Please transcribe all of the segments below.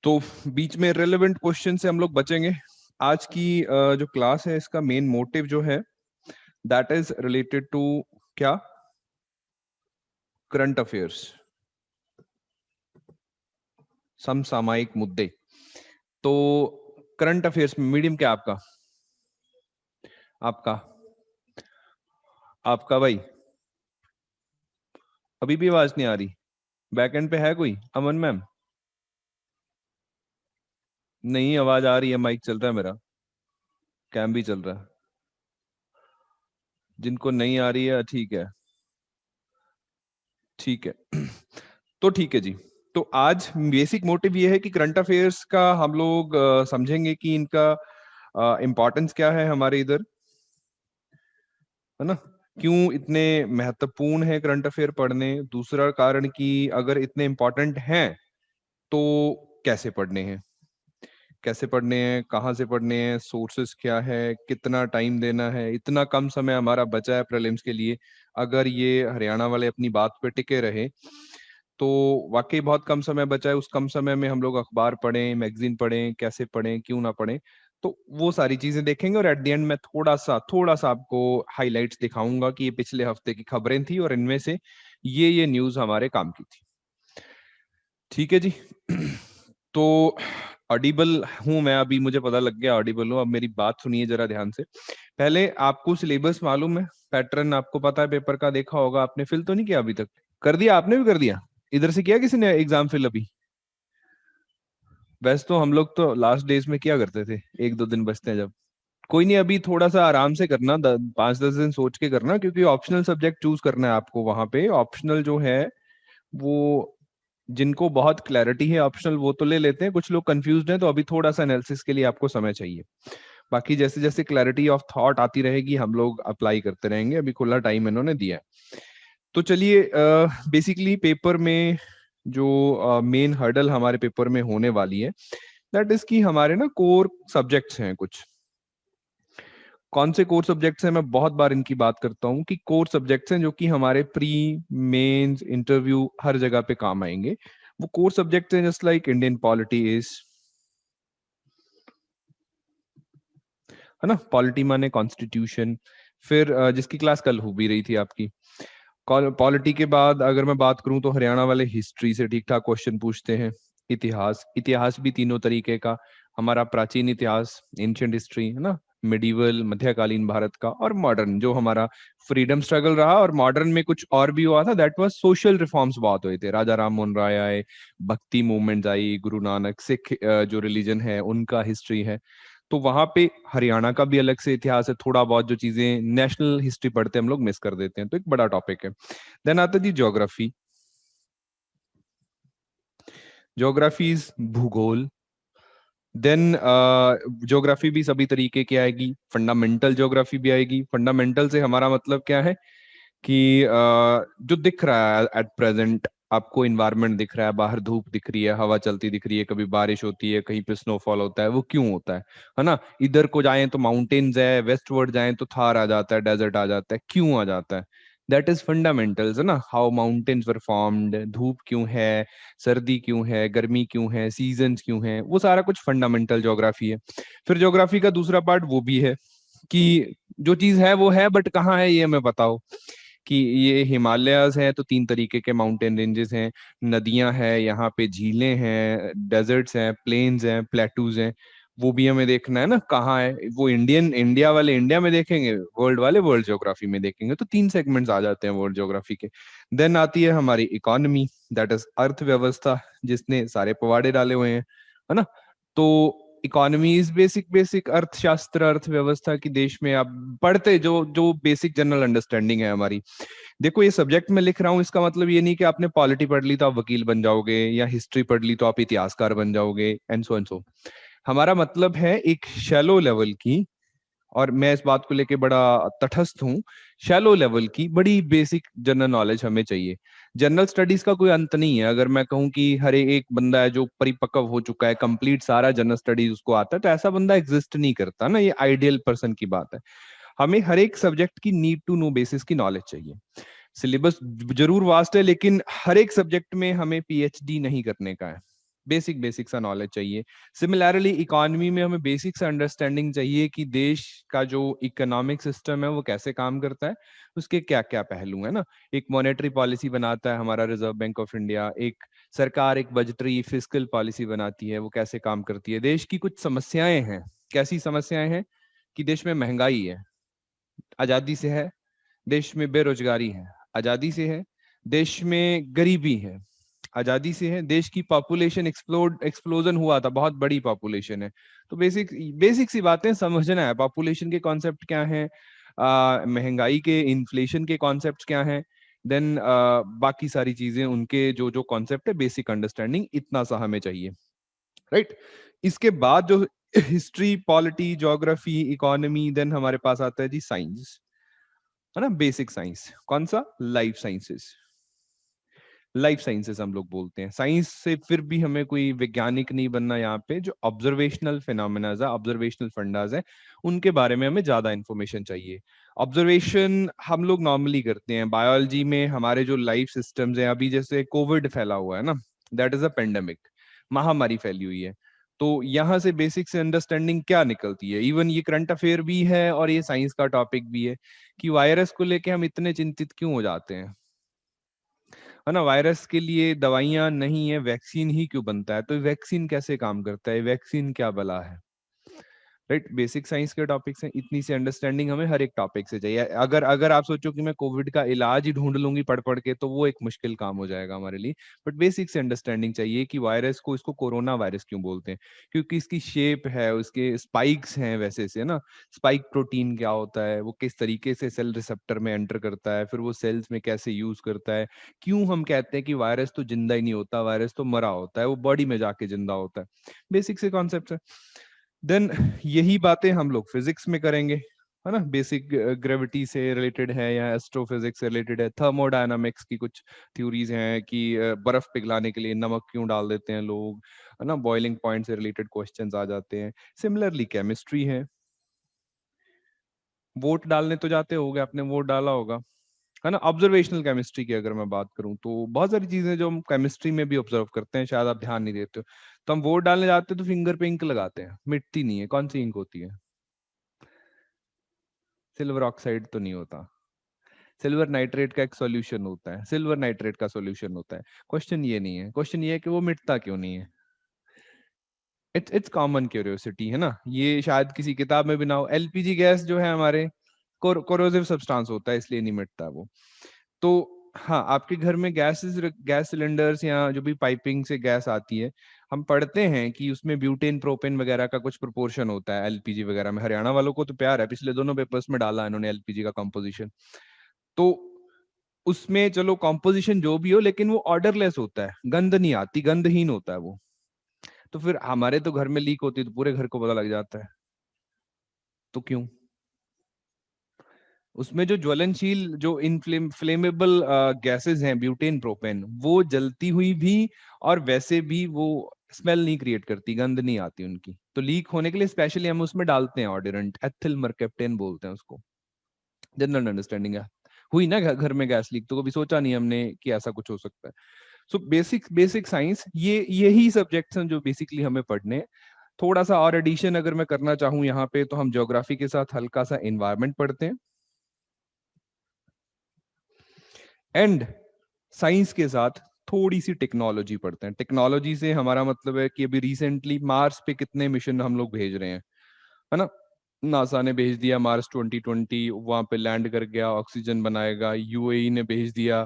तो बीच में relevant question से हम लोग बचेंगे। आज की जो क्लास है इसका मेन मोटिव जो है दैट इज रिलेटेड टू क्या, करंट अफेयर्स, समसामयिक मुद्दे। तो करंट अफेयर्स में मीडियम क्या आपका, आपका आपका भाई अभी भी आवाज नहीं आ रही? बैक एंड पे है कोई? अमन मैम? नहीं, आवाज आ रही है, माइक चल रहा है मेरा, कैम भी चल रहा है। जिनको नहीं आ रही है ठीक है, ठीक है। तो ठीक है जी। तो आज बेसिक मोटिव ये है कि करंट अफेयर्स का हम लोग समझेंगे कि इनका इम्पोर्टेंस क्या है हमारे इधर, है ना, क्यों इतने महत्वपूर्ण है करंट अफेयर पढ़ने। दूसरा कारण कि अगर इतने इम्पोर्टेंट हैं तो कैसे पढ़ने हैं, कैसे पढ़ने हैं, कहाँ से पढ़ने हैं, सोर्सेस क्या है, कितना टाइम देना है। इतना कम समय हमारा बचा है प्रीलिम्स के लिए, अगर ये हरियाणा वाले अपनी बात पे टिके रहे तो वाकई बहुत कम समय बचा है। उस कम समय में हम लोग अखबार पढ़ें, मैगजीन पढ़ें, कैसे पढ़ें, क्यों ना पढ़ें, तो वो सारी चीजें देखेंगे। और एट द एंड मैं थोड़ा सा आपको हाइलाइट्स दिखाऊंगा कि ये पिछले हफ्ते की खबरें थी और इनमें से ये न्यूज हमारे काम की थी। ठीक है जी। तो ऑडिबल हूं मैं अभी, मुझे पता लग गया ऑडिबल हूं। अब मेरी बात सुनिए जरा ध्यान से। पहले आपको सिलेबस मालूम है, पैटर्न आपको पता है, पेपर का देखा होगा आपने, फिल तो नहीं किया अभी तक? कर दिया? आपने भी कर दिया? इधर से किया किसी ने एग्जाम फिल अभी? वैसे तो हम लोग तो लास्ट डेज में किया करते थे, एक दो दिन बचते हैं जब। कोई नहीं, अभी थोड़ा सा आराम से करना, 5-10 दिन सोच के करना, क्योंकि ऑप्शनल सब्जेक्ट चूज करना है आपको। वहां पे ऑप्शनल जो है वो, जिनको बहुत क्लैरिटी है ऑप्शनल वो तो ले लेते हैं, कुछ लोग कंफ्यूज्ड हैं, तो अभी थोड़ा सा एनालिसिस के लिए आपको समय चाहिए। बाकी जैसे जैसे क्लैरिटी ऑफ थॉट आती रहेगी हम लोग अप्लाई करते रहेंगे, अभी खुला टाइम इन्होंने दिया है। तो चलिए, बेसिकली पेपर में जो मेन हर्डल हमारे पेपर में होने वाली है दैट इज कि हमारे ना कोर सब्जेक्ट्स हैं कुछ। कौन से कोर सब्जेक्ट्स हैं? मैं बहुत बार इनकी बात करता हूँ कि कोर सब्जेक्ट्स हैं जो कि हमारे प्री, मेंस, इंटरव्यू हर जगह पे काम आएंगे। वो कोर सब्जेक्ट्स हैं just like Indian polity is, है ना, पॉलिटी माने कॉन्स्टिट्यूशन। फिर जिसकी क्लास कल हो भी रही थी आपकी, पॉलिटी के बाद अगर मैं बात करूं तो हरियाणा वाले हिस्ट्री से ठीक ठाक क्वेश्चन पूछते हैं। इतिहास, इतिहास भी तीनों तरीके का, हमारा प्राचीन इतिहास, एंशिएंट हिस्ट्री, है ना, मिडिवल मध्यकालीन भारत का, और मॉडर्न जो हमारा फ्रीडम स्ट्रगल रहा। और मॉडर्न में कुछ और भी हुआ था, दैट वाज सोशल रिफॉर्म्स बहुत हुए थे, राजा राम मोहन राय आए, भक्ति मूवमेंट आई, गुरु नानक, सिख जो रिलीजन है उनका हिस्ट्री है। तो वहां पे हरियाणा का भी अलग से इतिहास है। थोड़ा बहुत जो चीजें नेशनल हिस्ट्री पढ़ते हैं हम लोग मिस कर देते हैं, तो एक बड़ा टॉपिक है। देन आता है जी ज्योग्राफी। ज्योग्राफी इज भूगोल। देन ज्योग्राफी भी सभी तरीके की आएगी, फंडामेंटल ज्योग्राफी भी आएगी। फंडामेंटल से हमारा मतलब क्या है कि जो दिख रहा है एट प्रेजेंट आपको, इन्वायरमेंट दिख रहा है, बाहर धूप दिख रही है, हवा चलती दिख रही है, कभी बारिश होती है, कहीं पे स्नोफॉल होता है, वो क्यों होता है ना। इधर को जाएं तो माउंटेन्स है, वेस्टवर्ड जाएं तो थार आ जाता है, डेजर्ट आ जाता है, क्यों आ जाता है? दैट इज फंडामेंटल्स, है ना, हाउ माउंटेन्स वर फॉर्म्ड, धूप क्यों है, सर्दी क्यों है, गर्मी क्यों है, सीजन्स क्यों है, वो सारा कुछ फंडामेंटल ज्योग्राफी है। फिर ज्योग्राफी का दूसरा पार्ट वो भी है कि जो चीज है वो है, बट कहाँ है ये हमें बताओ। कि ये हिमालयाज हैं तो 3 तरीके के माउंटेन रेंजेस हैं, नदियां हैं यहाँ पे, झीलें हैं, डेजर्ट्स हैं, प्लेन्स हैं, प्लेटूज हैं, वो भी हमें देखना है ना कहाँ है। वो इंडिया वाले इंडिया में देखेंगे, वर्ल्ड वाले वर्ल्ड ज्योग्राफी में देखेंगे, तो 3 सेगमेंट्स आ जाते हैं वर्ल्ड ज्योग्राफी के। देन आती है हमारी इकोनॉमी, दैट इज अर्थव्यवस्था, जिसने सारे पवाड़े डाले हुए हैं, है ना। तो इकोनॉमी इज बेसिक बेसिक अर्थशास्त्र, अर्थव्यवस्था की देश में आप पढ़ते जो जो बेसिक जनरल अंडरस्टैंडिंग है हमारी। देखो ये सब्जेक्ट में लिख रहा हूँ, इसका मतलब ये नहीं कि आपने पॉलिटी पढ़ ली तो आप वकील बन जाओगे, या हिस्ट्री पढ़ ली तो आप इतिहासकार बन जाओगे, एंड सो एंड सो। हमारा मतलब है एक शैलो लेवल की, और मैं इस बात को लेके बड़ा तटस्थ हूँ, शैलो लेवल की बड़ी बेसिक जनरल नॉलेज हमें चाहिए। जनरल स्टडीज का कोई अंत नहीं है। अगर मैं कहूँ कि हर एक बंदा है जो परिपक्व हो चुका है, कंप्लीट सारा जनरल स्टडीज उसको आता है, तो ऐसा बंदा एग्जिस्ट नहीं करता ना, ये आइडियल पर्सन की बात है। हमें हर एक सब्जेक्ट की नीड टू नो बेसिस की नॉलेज चाहिए। सिलेबस जरूर वास्ट है, लेकिन हर एक सब्जेक्ट में हमें पीएचडी नहीं करने का है। बेसिक बेसिक सा नॉलेज चाहिए। सिमिलरली इकोनॉमी में हमें बेसिक सा अंडरस्टैंडिंग चाहिए कि देश का जो इकोनॉमिक सिस्टम है वो कैसे काम करता है, उसके क्या क्या पहलू है ना। एक मॉनेटरी पॉलिसी बनाता है हमारा रिजर्व बैंक ऑफ इंडिया, एक सरकार एक बजटरी फिस्कल पॉलिसी बनाती है, वो कैसे काम करती है। देश की कुछ समस्याएं हैं, कैसी समस्याएं हैं कि देश में महंगाई है, आजादी से है। देश में बेरोजगारी है, आजादी से है। देश में गरीबी है, आजादी से है। देश की पॉपुलेशन एक्सप्लोजन हुआ था, बहुत बड़ी पॉपुलेशन है। तो बेसिक बेसिक सी बातें समझना है। पॉपुलेशन के कॉन्सेप्ट क्या हैं, महंगाई के इन्फ्लेशन के कॉन्सेप्ट क्या हैं, देन बाकी सारी चीजें उनके जो जो कॉन्सेप्ट है, बेसिक अंडरस्टैंडिंग इतना सा हमें चाहिए, राइट। इसके बाद जो history, polity, geography, economy, then हमारे पास आता है जी साइंस, है ना। बेसिक साइंस कौन सा, लाइफ साइंसेस। लाइफ साइंसेस हम लोग बोलते हैं। साइंस से फिर भी हमें कोई वैज्ञानिक नहीं बनना, यहाँ पे जो ऑब्जर्वेशनल फिनोमेनाज है, ऑब्जर्वेशनल फंडाज है, उनके बारे में हमें ज्यादा इंफॉर्मेशन चाहिए। ऑब्जर्वेशन हम लोग नॉर्मली करते हैं बायोलॉजी में। हमारे जो लाइफ सिस्टम्स हैं, अभी जैसे कोविड फैला हुआ है ना, दैट इज अ पेंडेमिक, महामारी फैली हुई है। तो यहाँ से बेसिक से अंडरस्टैंडिंग क्या निकलती है, इवन ये करंट अफेयर भी है और ये साइंस का टॉपिक भी है, कि वायरस को लेके हम इतने चिंतित क्यों हो जाते हैं, है ना। वायरस के लिए दवाइयां नहीं है, वैक्सीन ही क्यों बनता है, तो वैक्सीन कैसे काम करता है, वैक्सीन क्या बला है, राइट। बेसिक साइंस के टॉपिक्स हैं, इतनी सी अंडरस्टैंडिंग हमें हर एक टॉपिक से चाहिए। अगर अगर आप सोचो कि मैं कोविड का इलाज ही ढूंढ लूंगी पढ़ पढ़ के, तो वो एक मुश्किल काम हो जाएगा हमारे लिए। बट बेसिक से अंडरस्टैंडिंग चाहिए कि वायरस को, इसको कोरोना वायरस क्यों बोलते हैं, क्योंकि इसकी शेप है, उसके स्पाइक्स हैं वैसे से ना। स्पाइक प्रोटीन क्या होता है, वो किस तरीके से सेल रिसेप्टर में एंटर करता है, फिर वो सेल्स में कैसे यूज करता है, क्यों हम कहते हैं कि वायरस तो जिंदा ही नहीं होता, वायरस तो मरा होता है, वो बॉडी में जाके जिंदा होता है। बेसिक से कॉन्सेप्ट है। देन यही बातें हम लोग फिजिक्स में करेंगे, है ना। बेसिक ग्रेविटी से रिलेटेड है या एस्ट्रोफिजिक्स से रिलेटेड है। थर्मोडायनामिक्स की कुछ थ्योरीज हैं कि बर्फ पिघलाने के लिए नमक क्यों डाल देते हैं लोग, है ना। बॉइलिंग पॉइंट से रिलेटेड क्वेश्चंस आ जाते हैं। सिमिलरली केमिस्ट्री है। वोट डालने तो जाते होगे, आपने वोट डाला होगा, है ना। ऑब्जर्वेशनल केमिस्ट्री की अगर मैं बात करूं, तो बहुत सारी चीजें जो हम केमिस्ट्री में भी ऑब्जर्व करते हैं, शायद आप ध्यान नहीं देते हो। तो हम वोट डालने जाते हैं तो फिंगर पे इंक लगाते हैं, मिटती नहीं है। कौन सी इंक होती है, सिल्वर ऑक्साइड तो नहीं होता। सिल्वर नाइट्रेट का एक सॉल्यूशन होता है, सिल्वर नाइट्रेट का सॉल्यूशन होता है। क्वेश्चन ये नहीं है, क्वेश्चन ये है कि वो मिटता क्यों नहीं है। इट्स कॉमन क्यूरियोसिटी, है ना। ये शायद किसी किताब में भी ना हो। एलपीजी गैस जो है हमारे कोरोसिव सब्सटेंस होता है, इसलिए नहीं मिटता वो। तो हाँ, आपके घर में गैस सिलेंडर्स या जो भी पाइपिंग से गैस आती है, हम पढ़ते हैं कि उसमें ब्यूटेन प्रोपेन वगैरह का कुछ प्रोपोर्शन होता है एलपीजी वगैरह में। हरियाणा वालों को तो प्यार है, पिछले दोनों पेपर्स में डाला है इन्होंने एलपीजी का कंपोजिशन। तो उसमें चलो कॉम्पोजिशन जो भी हो, लेकिन वो ऑर्डरलेस होता है, गंध नहीं आती, गंधहीन होता है वो। तो फिर हमारे तो घर में लीक होती है तो पूरे घर को पता लग जाता है, तो क्यों। उसमें जो ज्वलनशील, जो फ्लेमेबल गैसेस हैं, ब्यूटेन प्रोपेन, वो जलती हुई भी और वैसे भी वो स्मेल नहीं क्रिएट करती, गंध नहीं आती उनकी। तो लीक होने के लिए स्पेशली हम उसमें डालते हैं ऑर्डिनेंट, एथिल मरकैप्टेन बोलते हैं उसको। जनरल अंडरस्टैंडिंग है। हुई ना घर में गैस लीक, तो कभी सोचा नहीं हमने कि ऐसा कुछ हो सकता है। सो बेसिक बेसिक साइंस, ये यही सब्जेक्ट्स हैं जो बेसिकली हमें पढ़ने हैं। थोड़ा सा और एडिशन अगर मैं करना चाहूँ यहाँ पे, तो हम ज्योग्राफी के साथ हल्का सा एनवायरनमेंट पढ़ते हैं, एंड साइंस के साथ थोड़ी सी टेक्नोलॉजी पढ़ते हैं। टेक्नोलॉजी से हमारा मतलब है कि अभी रिसेंटली मार्स पे कितने मिशन हम लोग भेज रहे हैं, है ना। नासा ने भेज दिया मार्स 2020, वहां पे लैंड कर गया, ऑक्सीजन बनाएगा। यूएई ने भेज दिया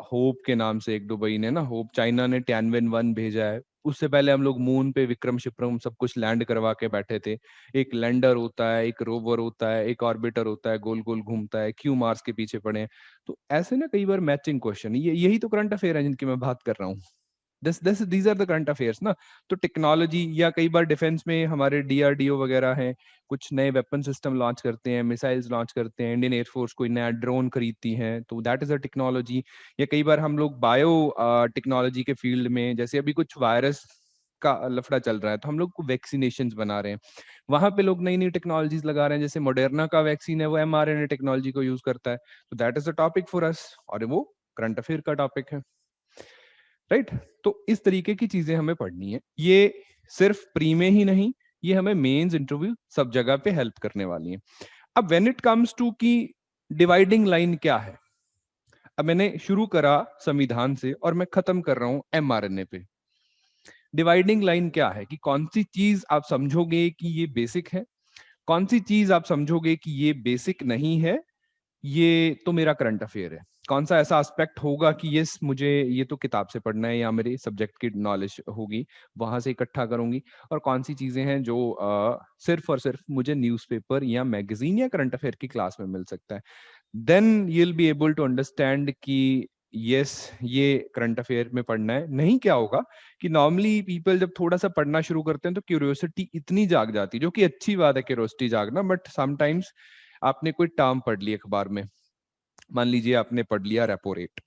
होप के नाम से, एक दुबई ने ना होप। चाइना ने Tianwen-1 भेजा है। उससे पहले हम लोग मून पे विक्रम शिप्रम सब कुछ लैंड करवा के बैठे थे। एक लैंडर होता है, एक रोवर होता है, एक ऑर्बिटर होता है, गोल गोल घूमता है, क्यों मार्स के पीछे पड़े हैं। तो ऐसे ना कई बार मैचिंग क्वेश्चन, ये यही तो करंट अफेयर है जिनकी मैं बात कर रहा हूँ। This these are the current affairs ना। तो टेक्नोलॉजी, या कई बार डिफेंस में हमारे डीआरडीओ वगैरह हैं, कुछ नए वेपन सिस्टम लॉन्च करते हैं, मिसाइल्स लॉन्च करते हैं। इंडियन एयरफोर्स कोई नया ड्रोन खरीदती है, तो दैट इज अ टेक्नोलॉजी। या कई बार हम लोग बायो टेक्नोलॉजी के फील्ड में, जैसे अभी कुछ वायरस का लफड़ा चल रहा है, तो हम लोग वैक्सीनेशन बना रहे हैं, वहां पे लोग नई नई टेक्नोलॉजीज लगा रहे हैं। जैसे मोडर्ना का वैक्सीन है, वो एमआरएनए टेक्नोलॉजी को यूज करता है। तो that is a topic for us, और वो करंट अफेयर का टॉपिक है। राइट। तो इस तरीके की चीजें हमें पढ़नी है। ये सिर्फ प्री में ही नहीं, ये हमें मेंस, इंटरव्यू, सब जगह पे हेल्प करने वाली है। अब व्हेन इट कम्स टू की डिवाइडिंग लाइन क्या है, अब मैंने शुरू करा संविधान से और मैं खत्म कर रहा हूं एमआरएनए पे। डिवाइडिंग लाइन क्या है कि कौन सी चीज आप समझोगे कि ये बेसिक है, कौन सी चीज आप समझोगे कि ये बेसिक नहीं है, ये तो मेरा करंट अफेयर है। कौन सा ऐसा एस्पेक्ट होगा कि यस मुझे ये तो किताब से पढ़ना है या मेरे सब्जेक्ट की नॉलेज होगी वहां से इकट्ठा करूंगी, और कौन सी चीजें हैं जो सिर्फ और सिर्फ मुझे न्यूज़पेपर या मैगजीन या करंट अफेयर की क्लास में मिल सकता है। Then you will be able to understand कि यस ये करंट अफेयर में पढ़ना है। नहीं क्या होगा कि नॉर्मली पीपल जब थोड़ा सा पढ़ना शुरू करते हैं तो क्यूरियोसिटी इतनी जाग जाती है, जो कि अच्छी बात है क्यूरियोसिटी जागना, बट समटाइम्स आपने कोई टर्म पढ़ ली अखबार में, मान लीजिए आपने पढ़ लिया रेपो रेट,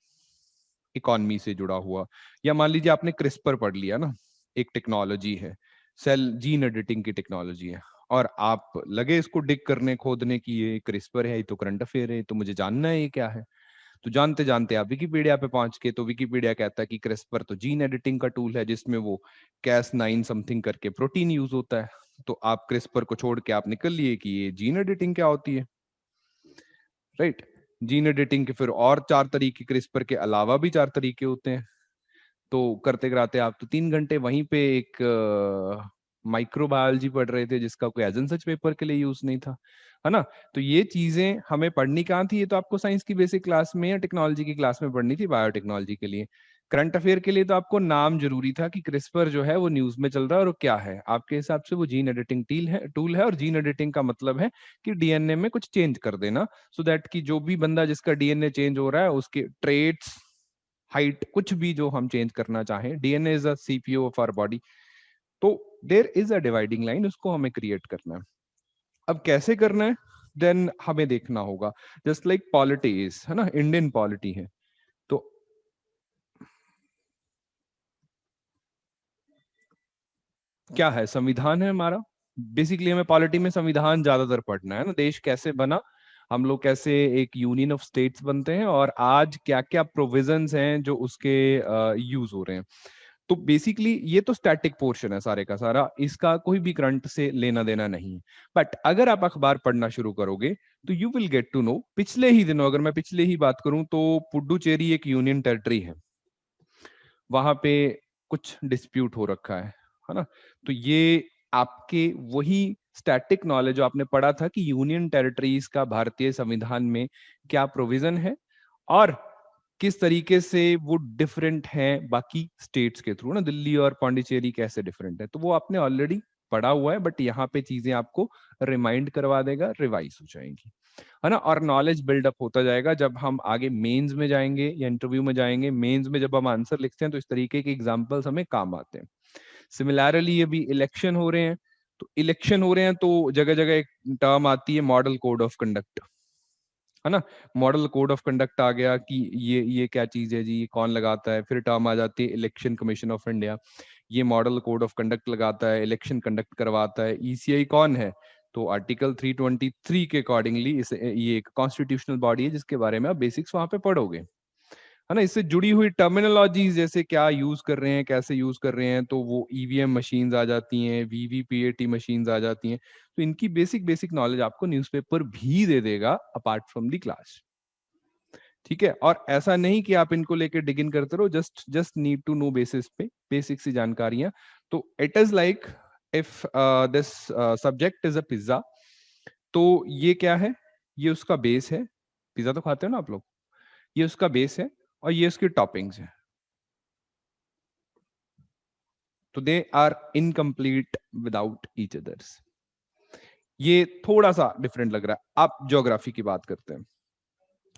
इकोनॉमी से जुड़ा हुआ, या मान लीजिए आपने क्रिस्पर पढ़ लिया ना, एक टेक्नोलॉजी है, सेल जीन एडिटिंग की टेक्नोलॉजी है, और आप लगे इसको डिग करने खोदने की ये क्रिस्पर है, ये तो करंट अफेयर है, तो मुझे जानना है ये क्या है। तो जानते जानते आप विकिपीडिया पे पहुंच के, तो विकिपीडिया कहता है कि क्रिस्पर तो जीन एडिटिंग का टूल है जिसमें वो Cas9 समथिंग करके प्रोटीन यूज होता है। तो आप क्रिस्पर को छोड़ के आप निकल लिए कि ये जीन एडिटिंग क्या होती है, राइट। जीन एडिटिंग के फिर और 4 तरीके, क्रिस्पर के अलावा भी 4 तरीके होते हैं। तो करते कराते आप तो 3 घंटे वहीं पे एक माइक्रोबायोलॉजी पढ़ रहे थे जिसका कोई एज सच पेपर के लिए यूज नहीं था, है ना। तो ये चीजें हमें पढ़नी कहाँ थी, ये तो आपको साइंस की बेसिक क्लास में या टेक्नोलॉजी की क्लास में पढ़नी थी, बायोटेक्नोलॉजी के लिए। करंट अफेयर के लिए तो आपको नाम जरूरी था कि क्रिस्पर जो है वो न्यूज में चल रहा है और वो क्या है। आपके हिसाब से वो जीन एडिटिंग टूल है, और जीन एडिटिंग का मतलब है कि डीएनए में कुछ चेंज कर देना, सो दैट कि जो भी बंदा जिसका डीएनए चेंज हो रहा है उसके ट्रेट्स, हाइट, कुछ भी जो हम चेंज करना चाहें, DNA is a CPU of our body. तो there is a dividing line, उसको हमें क्रिएट करना है। अब कैसे करना है, देन हमें देखना होगा। जस्ट लाइक पॉलिटी इज, है ना, इंडियन पॉलिटी है, तो क्या है, संविधान है हमारा। बेसिकली हमें पॉलिटी में संविधान ज्यादातर पढ़ना है ना, देश कैसे बना, हम लोग कैसे एक यूनियन ऑफ स्टेट्स बनते हैं, और आज क्या क्या प्रोविजंस हैं जो उसके यूज हो रहे हैं। तो बेसिकली ये तो स्टैटिक पोर्शन है सारे का सारा, इसका कोई भी करंट से लेना देना नहीं। बट अगर आप अखबार पढ़ना शुरू करोगे तो you will get to know, पिछले ही दिनों, अगर मैं पिछले ही बात करूं तो पुडुचेरी एक यूनियन टेरिटरी है, वहां पे कुछ डिस्प्यूट हो रखा है ना। तो ये आपके वही स्टैटिक नॉलेज जो आपने पढ़ा था कि यूनियन टेरिटरीज का भारतीय संविधान में क्या प्रोविजन है, और किस तरीके से वो डिफरेंट है बाकी स्टेट्स के थ्रू ना, दिल्ली और पौंडीचेरी कैसे डिफरेंट है, तो वो आपने ऑलरेडी पढ़ा हुआ है, बट यहाँ पे चीजें आपको रिमाइंड करवा देगा, रिवाइज हो जाएंगी, है ना। और नॉलेज बिल्डअप होता जाएगा जब हम आगे मेंस में जाएंगे या इंटरव्यू में जाएंगे। मेंस में जब हम आंसर लिखते हैं तो इस तरीके के एग्जाम्पल्स हमें काम आते हैं। सिमिलैरली अभी इलेक्शन हो रहे हैं, तो इलेक्शन हो रहे हैं तो जगह जगह एक टर्म आती है मॉडल कोड ऑफ कंडक्ट, है ना। मॉडल कोड ऑफ कंडक्ट आ गया कि ये क्या चीज है जी, ये कौन लगाता है। फिर टर्म आ जाती है इलेक्शन कमीशन ऑफ इंडिया, ये मॉडल कोड ऑफ कंडक्ट लगाता है, इलेक्शन कंडक्ट करवाता है। ईसीआई कौन है, तो आर्टिकल 323 के अकॉर्डिंगली इसे, ये एक कॉन्स्टिट्यूशनल बॉडी है जिसके बारे में आप बेसिक्स वहां पे पढ़ोगे, है ना। इससे जुड़ी हुई टर्मिनोलॉजीज जैसे क्या यूज कर रहे हैं, कैसे यूज कर रहे हैं, तो वो ईवीएम मशीन्स आ जाती हैं, वीवीपीएटी मशीन्स आ जाती हैं। तो इनकी बेसिक बेसिक नॉलेज आपको न्यूज़पेपर भी दे देगा अपार्ट फ्रॉम द क्लास, ठीक है। और ऐसा नहीं कि आप इनको लेके डिग इन करते रहो, just just need to know basis पे बेसिक सी जानकारियां। तो it is like if this subject is a pizza, तो ये क्या है, ये उसका बेस है। पिज्जा तो खाते हो ना आप लोग, ये उसका बेस है और ये उसकी टॉपिंग्स है। तो they are incomplete without each others. ये थोड़ा सा डिफरेंट लग रहा है। आप ज्योग्राफी की बात करते हैं,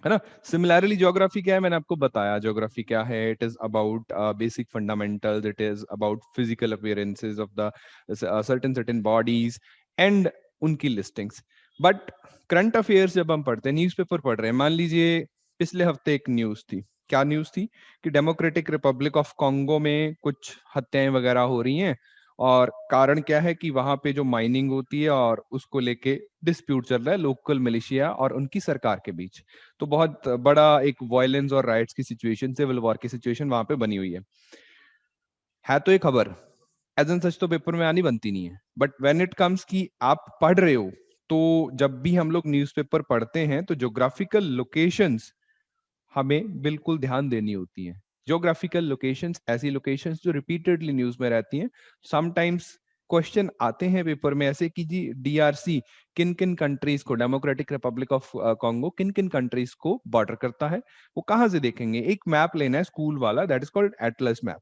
है ना। सिमिलरली ज्योग्राफी क्या है, मैंने आपको बताया ज्योग्राफी क्या है। It is about basic fundamentals, it is about physical appearances of the certain certain bodies and उनकी लिस्टिंग्स। बट करंट अफेयर्स जब हम पढ़ते हैं, न्यूज़पेपर पढ़ रहे हैं, मान लीजिए पिछले हफ्ते एक न्यूज थी, क्या न्यूज थी कि डेमोक्रेटिक रिपब्लिक ऑफ कॉन्गो में कुछ हत्याएं वगैरह हो रही हैं, और कारण क्या है कि वहां पे जो माइनिंग होती है और उसको लेके डिस्प्यूट चल रहा है लोकल मिलिशिया और उनकी सरकार के बीच। तो बहुत बड़ा एक वायलेंस और राइट्स की सिचुएशन, सिविल वॉर की सिचुएशन वहां पे बनी हुई है तो ये खबर एज एन सच तो पेपर में आनी बनती नहीं है, बट व्हेन इट कम्स कि आप पढ़ रहे हो, तो जब भी हम लोग न्यूज़पेपर पढ़ते हैं तो ज्योग्राफिकल लोकेशंस हमें बिल्कुल ध्यान देनी होती है। ज्योग्राफिकल लोकेशंस ऐसी लोकेशंस जो रिपीटेडली न्यूज में रहती हैं। समटाइम्स क्वेश्चन आते हैं पेपर में ऐसे कि जी डीआरसी किन किन कंट्रीज को, डेमोक्रेटिक रिपब्लिक ऑफ कॉन्गो किन किन कंट्रीज को बॉर्डर करता है, वो कहाँ से देखेंगे? एक मैप लेना है स्कूल वाला, that is called Atlas map,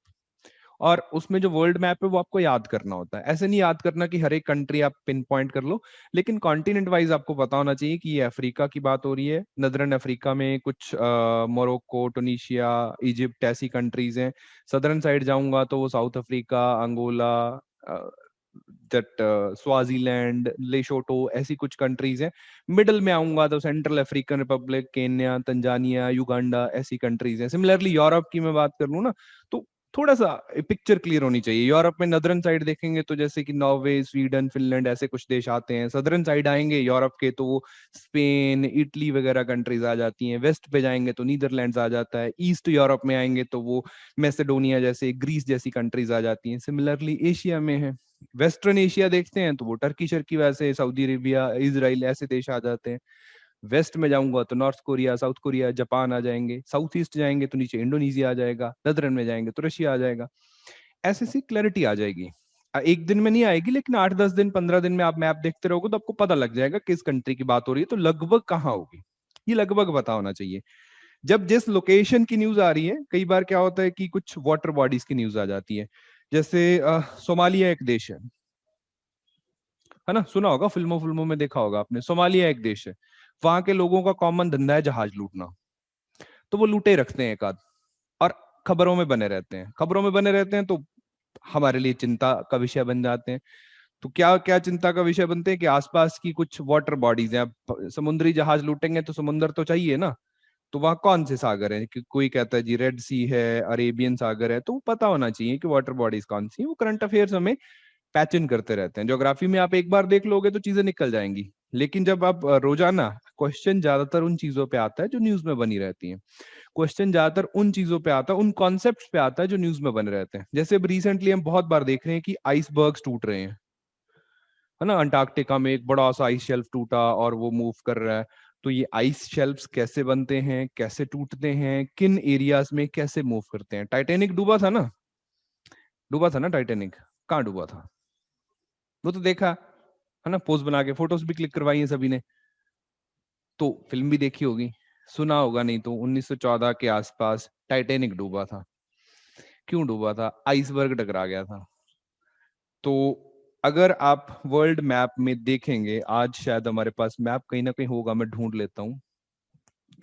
और उसमें जो वर्ल्ड मैप है वो आपको याद करना होता है। ऐसे नहीं याद करना कि हर एक कंट्री आप पिन पॉइंट कर लो, लेकिन कॉन्टिनेंट वाइज आपको पता होना चाहिए कि ये अफ्रीका की बात हो रही है, नदरन अफ्रीका में कुछ मोरक्को, टुनीशिया, इजिप्ट ऐसी कंट्रीज हैं। सदर्न साइड जाऊंगा तो वो South Africa, Angola, that Swaziland, Lesotho ऐसी कुछ कंट्रीज हैं। मिडल में आऊंगा तो Central African Republic, Kenya, Tanzania, Uganda ऐसी कंट्रीज हैं। सिमिलरली यूरोप की मैं बात कर लूँ ना, तो थोड़ा सा पिक्चर क्लियर होनी चाहिए। यूरोप में नदरन साइड देखेंगे तो जैसे कि नॉर्वे, स्वीडन, फिनलैंड ऐसे कुछ देश आते हैं। सदर्न साइड आएंगे यूरोप के तो वो स्पेन, इटली वगैरह कंट्रीज आ जाती हैं। वेस्ट पे जाएंगे तो नीदरलैंड्स आ जाता है। ईस्ट यूरोप में आएंगे तो वो मैसेडोनिया जैसे, ग्रीस जैसी कंट्रीज आ जाती हैं। सिमिलरली एशिया में है, वेस्टर्न एशिया देखते हैं तो वो टर्की शर्की वैसे, सऊदी अरेबिया, इजराइल ऐसे देश आ जाते हैं। वेस्ट में जाऊंगा तो North Korea, South Korea, Japan आ जाएंगे। साउथ ईस्ट जाएंगे तो नीचे इंडोनेशिया आ जाएगा। नदरन में जाएंगे तो रशिया आ जाएगा। ऐसे सी क्लैरिटी आ जाएगी। एक दिन में नहीं आएगी, लेकिन 8-10 दिन, 15 दिन में आप मैप देखते रहोगे तो आपको पता लग जाएगा किस कंट्री की बात हो रही है, तो लगभग कहाँ होगी ये लगभग पता होना चाहिए। जब जिस लोकेशन की न्यूज आ रही है, कई बार क्या होता है कि कुछ वाटर बॉडीज की न्यूज आ जाती है। जैसे सोमालिया एक देश है ना, सुना होगा, फिल्मों फिल्मों में देखा होगा आपने। सोमालिया एक देश है, वहां के लोगों का कॉमन धंधा है जहाज लूटना। तो वो लूटे रखते हैं एक आध, और खबरों में बने रहते हैं। खबरों में बने रहते हैं तो हमारे लिए चिंता का विषय बन जाते हैं। तो क्या क्या चिंता का विषय बनते हैं कि आसपास की कुछ वाटर बॉडीज हैं। अब समुद्री जहाज लूटेंगे तो समुद्र तो चाहिए ना, तो वहाँ कौन से सागर हैं? कि कोई कहता है जी रेड सी है, अरेबियन सागर है, तो पता होना चाहिए कि वाटर बॉडीज कौन सी है। वो करंट अफेयर्स हमें पैच इन करते रहते हैं। ज्योग्राफी में आप एक बार देख लोगे तो चीजें निकल जाएंगी, लेकिन जब आप रोजाना, क्वेश्चन ज्यादातर उन चीजों पे आता है जो न्यूज में बनी रहती हैं। क्वेश्चन ज्यादातर उन चीजों पे आता है, उन कॉन्सेप्ट्स पे आता है जो न्यूज में बने रहते हैं। जैसे अब रिसेंटली हम बहुत बार देख रहे हैं कि आइसबर्ग्स टूट रहे हैं, है ना। अंटार्कटिका में एक बड़ा सा आइस शेल्फ टूटा और वो मूव कर रहा है। तो ये आइस शेल्फ्स कैसे बनते हैं, कैसे टूटते हैं, किन एरियाज में कैसे मूव करते हैं? टाइटैनिक डूबा था ना, डूबा था ना टाइटैनिक। कहाँ डूबा था? वो तो देखा है ना, पोज बना के फोटोज भी क्लिक करवाई है सभी ने। तो फिल्म भी देखी होगी, सुना होगा नहीं तो, 1914 के आसपास टाइटैनिक डूबा था। क्यों डूबा था? आइसबर्ग टकरा गया था। तो अगर आप वर्ल्ड मैप में देखेंगे, आज शायद हमारे पास मैप कहीं ना कहीं होगा, मैं ढूंढ लेता हूँ।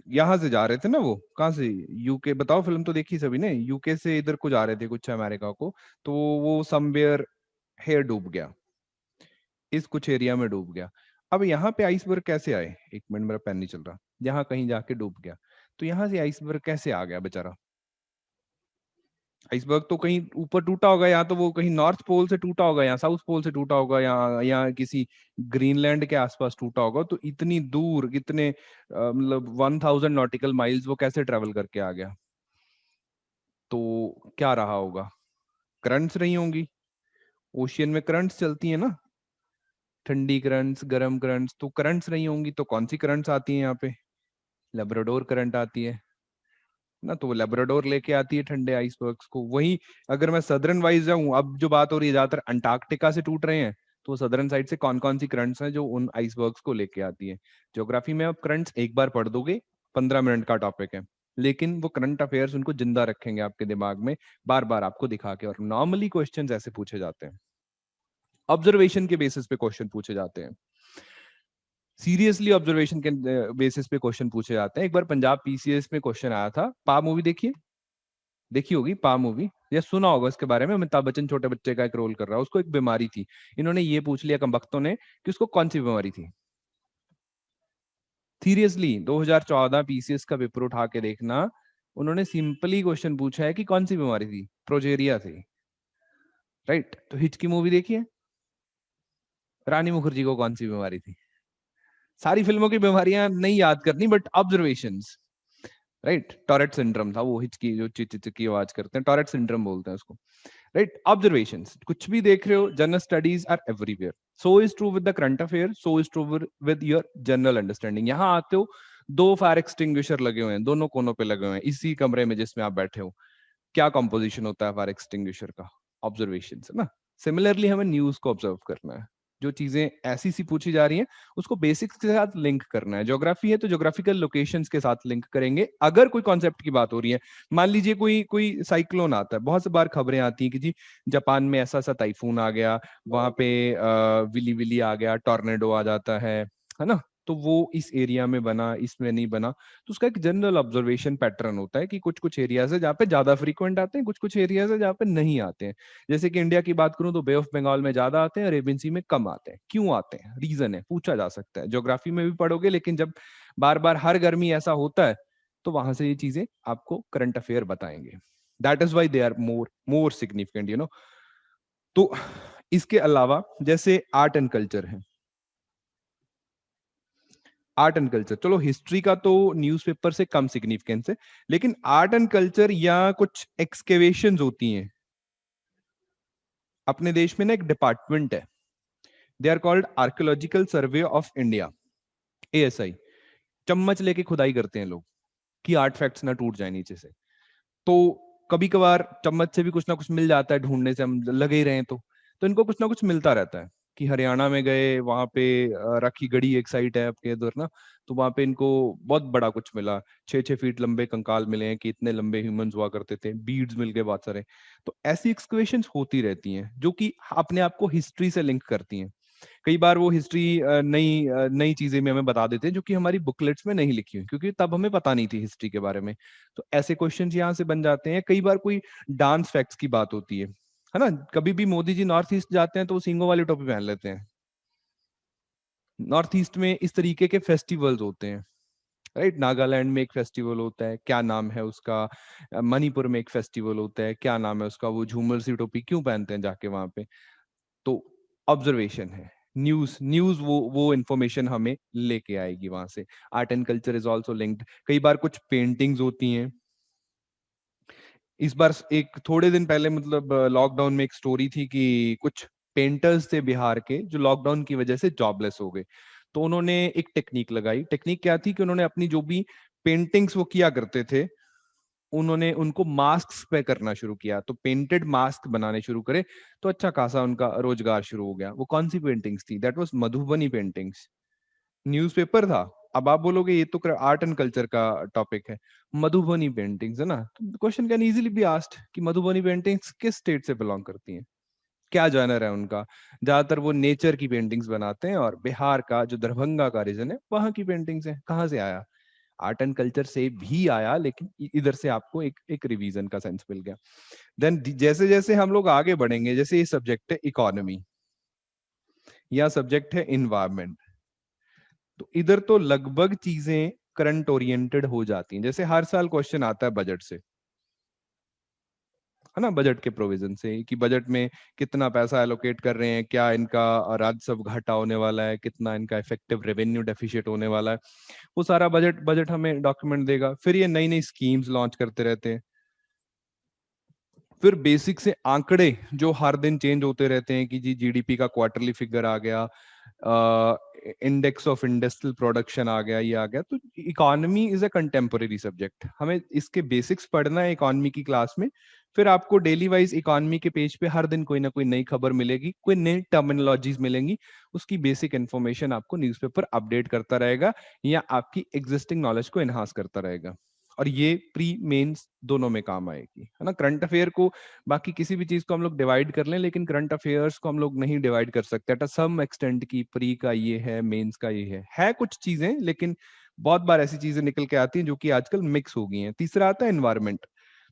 यहाँ से जा रहे थे ना वो, कहाँ से? यूके, बताओ, फिल्म तो देखी सभी ने। यूके से इधर को जा रहे थे कुछ अमेरिका को, तो वो समवेयर हेयर डूब गया, इस कुछ एरिया में डूब गया। अब यहाँ पे आइसबर्ग कैसे आए? एक मिनट, मेरा पेन नहीं चल रहा। यहाँ कहीं जाके डूब गया, तो यहाँ से आइसबर्ग कैसे आ गया बेचारा? आइसबर्ग तो कहीं ऊपर टूटा होगा, या तो वो कहीं नॉर्थ पोल से टूटा होगा, या साउथ पोल से टूटा होगा, या किसी ग्रीनलैंड के आसपास टूटा होगा। तो इतनी दूर, कितने मतलब 1000 नॉटिकल माइल्स वो कैसे ट्रेवल करके आ गया? तो क्या रहा होगा? करंट्स रही होंगी। ओशियन में करंट्स चलती है ना, ठंडी करंट्स, गर्म करंट्स, तो करंट्स रही होंगी। तो कौन सी करंट्स आती है यहाँ पे? लेब्राडोर करंट आती है ना, तो वो लेब्राडोर लेके आती है ठंडे आइसबर्ग्स को। वही अगर मैं सदर्न वाइज जाऊं, अब जो बात हो रही है ज्यादातर अंटार्कटिका से टूट रहे हैं, तो सदर्न साइड से कौन कौन सी करंट्स हैं जो उन आइसबर्ग्स को लेके आती है? ज्योग्राफी में अब करंट्स एक बार पढ़ दोगे, 15 मिनट का टॉपिक है, लेकिन वो करंट अफेयर्स उनको जिंदा रखेंगे आपके दिमाग में, बार बार आपको दिखा के। और नॉर्मली क्वेश्चन ऐसे पूछे जाते हैं, ऑब्जर्वेशन के बेसिस पे क्वेश्चन पूछे जाते हैं। सीरियसली ऑब्जर्वेशन के बेसिस पे क्वेश्चन पूछे जाते हैं। एक बार पंजाब पीसीएस में क्वेश्चन आया था, पा मूवी देखिए, देखी होगी पा मूवी, या सुना होगा इसके बारे में। अमिताभ बच्चन छोटे बच्चे का एक रोल कर रहा है, उसको एक बीमारी थी। इन्होंने ये पूछ लिया कमबख्तों ने कि उसको कौन सी बीमारी थी। सीरियसली 2014 पीसीएस का पेपर उठा के देखना, उन्होंने सिंपली क्वेश्चन पूछा है कि कौन सी बीमारी थी, प्रोजेरिया थी। राइट। तो हिच की मूवी देखिए, रानी मुखर्जी को कौन सी बीमारी थी? सारी फिल्मों की बीमारियां नहीं याद करनी, but observations, right. Torrid syndrome था वो, हिचकी जो की आवाज करते हैं, टॉरेट सिंड्रोम बोलते हैं उसको, राइट। ऑब्जर्वेशंस, कुछ भी देख रहे हो, general studies are everywhere. So is true with the current affair, so is true with your general understanding. यहाँ आते हो, दो फायर एक्सटिंग्विशर लगे हुए हैं, दोनों कोनों पे लगे हुए हैं इसी कमरे में जिसमें आप बैठे हो। क्या कंपोजिशन होता है फायर एक्सटिंग्विशर का? ऑब्जर्वेशन है ना। सिमिलरली हमें न्यूज को ऑब्जर्व करना है, जो चीजें ऐसी सी पूछी जा रही हैं उसको बेसिक्स के साथ लिंक करना है। ज्योग्राफी है तो ज्योग्राफिकल लोकेशंस के साथ लिंक करेंगे। अगर कोई कॉन्सेप्ट की बात हो रही है, मान लीजिए कोई कोई साइक्लोन आता है, बहुत से बार खबरें आती हैं कि जी जापान में ऐसा सा टाइफून आ गया, वहां पे विली विली आ गया, टॉर्नेडो आ जाता है ना। तो वो इस एरिया में बना, इसमें नहीं बना। तो उसका एक जनरल ऑब्जर्वेशन पैटर्न होता है कि कुछ कुछ एरियाज है जहाँ पे ज्यादा फ्रीक्वेंट आते हैं, कुछ कुछ एरियाज है जहाँ पे नहीं आते हैं। जैसे कि इंडिया की बात करूं तो बे ऑफ बंगाल में ज्यादा आते हैं, अरेबियन सी में कम आते हैं। क्यों आते हैं? रीजन है, पूछा जा सकता है, ज्योग्राफी में भी पढ़ोगे। लेकिन जब बार बार हर गर्मी ऐसा होता है तो वहां से ये चीजें आपको करंट अफेयर बताएंगे। That is why they are more more significant, you know. तो इसके अलावा जैसे आर्ट एंड कल्चर है, आर्ट एंड कल्चर, चलो हिस्ट्री का तो न्यूज़पेपर से कम सिग्निफिकेंस है, लेकिन आर्ट एंड कल्चर या कुछ एक्सकेवेशंस होती हैं। अपने देश में ना एक डिपार्टमेंट है, they are called Archaeological Survey of India, ASI। चम्मच लेके खुदाई करते हैं लोग कि आर्टफैक्ट्स ना टूट जाए नीचे से। तो कभी कभार चम्मच से भी कुछ ना कुछ मिल जाता है, ढूंढने से हम लगे ही रहे तो इनको कुछ ना कुछ मिलता रहता है। कि हरियाणा में गए, वहां पे राखी गढ़ी एक साइट है आपके इधर ना, तो वहां पे इनको बहुत बड़ा कुछ मिला, 6-6 फीट लंबे कंकाल मिले हैं कि इतने लंबे ह्यूमंस हुआ करते थे, बीड्स मिल गए बहुत सारे। तो ऐसी एक्सकवेशंस होती रहती हैं जो कि अपने आप को हिस्ट्री से लिंक करती हैं। कई बार वो हिस्ट्री नई नई चीजें में हमें बता देते हैं जो कि हमारी बुकलेट्स में नहीं लिखी हुई, क्योंकि तब हमें पता नहीं थी हिस्ट्री के बारे में। तो ऐसे क्वेश्चंस यहाँ से बन जाते हैं। कई बार कोई डांस फैक्ट्स की बात होती है ना। कभी भी मोदी जी नॉर्थ ईस्ट जाते हैं तो वो सींगों वाली टोपी पहन लेते हैं। नॉर्थ ईस्ट में इस तरीके के फेस्टिवल्स होते हैं, राइट। नागालैंड में एक फेस्टिवल होता है, क्या नाम है उसका? मणिपुर में एक फेस्टिवल होता है, क्या नाम है उसका? वो झूमर सी टोपी क्यों पहनते हैं जाके वहां पे? तो ऑब्जर्वेशन है। न्यूज न्यूज वो इंफॉर्मेशन हमें लेके आएगी वहां से। Art and culture is also linked. कई बार कुछ पेंटिंग्स होती हैं। इस बार एक थोड़े दिन पहले, मतलब लॉकडाउन में एक स्टोरी थी कि कुछ पेंटर्स थे बिहार के जो लॉकडाउन की वजह से जॉबलेस हो गए। तो उन्होंने एक टेक्निक लगाई। टेक्निक क्या थी कि उन्होंने अपनी जो भी पेंटिंग्स वो किया करते थे, उन्होंने उनको मास्क पे करना शुरू किया। तो पेंटेड मास्क बनाने शुरू करे, तो अच्छा खासा उनका रोजगार शुरू हो गया। वो कौन सी पेंटिंग्स थी? That was Madhubani paintings. Newspaper था। अब आप बोलोगे ये तो आर्ट एंड कल्चर का टॉपिक है। मधुबनी पेंटिंग्स है ना। Question can easily be asked कि मधुबनी पेंटिंग्स किस स्टेट से बिलोंग करती हैं, क्या जानर है उनका? ज्यादातर वो नेचर की पेंटिंग्स बनाते हैं, और बिहार का जो दरभंगा का रीजन है वहां की पेंटिंग्स है। कहाँ से आया? आर्ट एंड कल्चर से भी आया, लेकिन इधर से आपको एक एक रिवीजन का सेंस मिल गया। देन जैसे जैसे हम लोग आगे बढ़ेंगे, जैसे ये सब्जेक्ट है इकोनॉमी या सब्जेक्ट है इन्वायरमेंट, तो इधर तो लगभग चीजें करंट ओरिएंटेड हो जाती हैं। जैसे हर साल क्वेश्चन आता है बजट से, है ना, बजट के प्रोविजन से कि बजट में कितना पैसा एलोकेट कर रहे हैं, क्या इनका राजस्व घाटा होने वाला है, कितना इनका इफेक्टिव रेवेन्यू डेफिशिएट होने वाला है। वो सारा बजट बजट हमें डॉक्यूमेंट देगा। फिर ये नई नई स्कीम्स लॉन्च करते रहते हैं। फिर बेसिक से आंकड़े जो हर दिन चेंज होते रहते हैं कि जी GDP का क्वार्टरली फिगर आ गया, इंडेक्स ऑफ इंडस्ट्रियल प्रोडक्शन आ गया, ये आ गया। तो economy is a contemporary subject, हमें इसके बेसिक्स पढ़ना है इकोनॉमी की क्लास में। फिर आपको डेली वाइज इकोनॉमी के पेज पे हर दिन कोई ना कोई नई खबर मिलेगी, कोई नई टर्मिनोलॉजीज मिलेंगी। उसकी बेसिक इन्फॉर्मेशन आपको न्यूज़पेपर अपडेट करता रहेगा या आपकी एग्जिस्टिंग नॉलेज को एनहांस करता रहेगा। और ये प्री मेंस दोनों में काम आएगी, है ना। करंट अफेयर को, बाकी किसी भी चीज को हम लोग डिवाइड कर लें, लेकिन करंट अफेयर्स को हम लोग नहीं डिवाइड कर सकते एट सम एक्सटेंट की प्री का ये है, मेंस का ये है कुछ चीजें, लेकिन बहुत बार ऐसी चीजें निकल के आती हैं जो कि आजकल मिक्स हो गई हैं। तीसरा आता है एनवायरमेंट।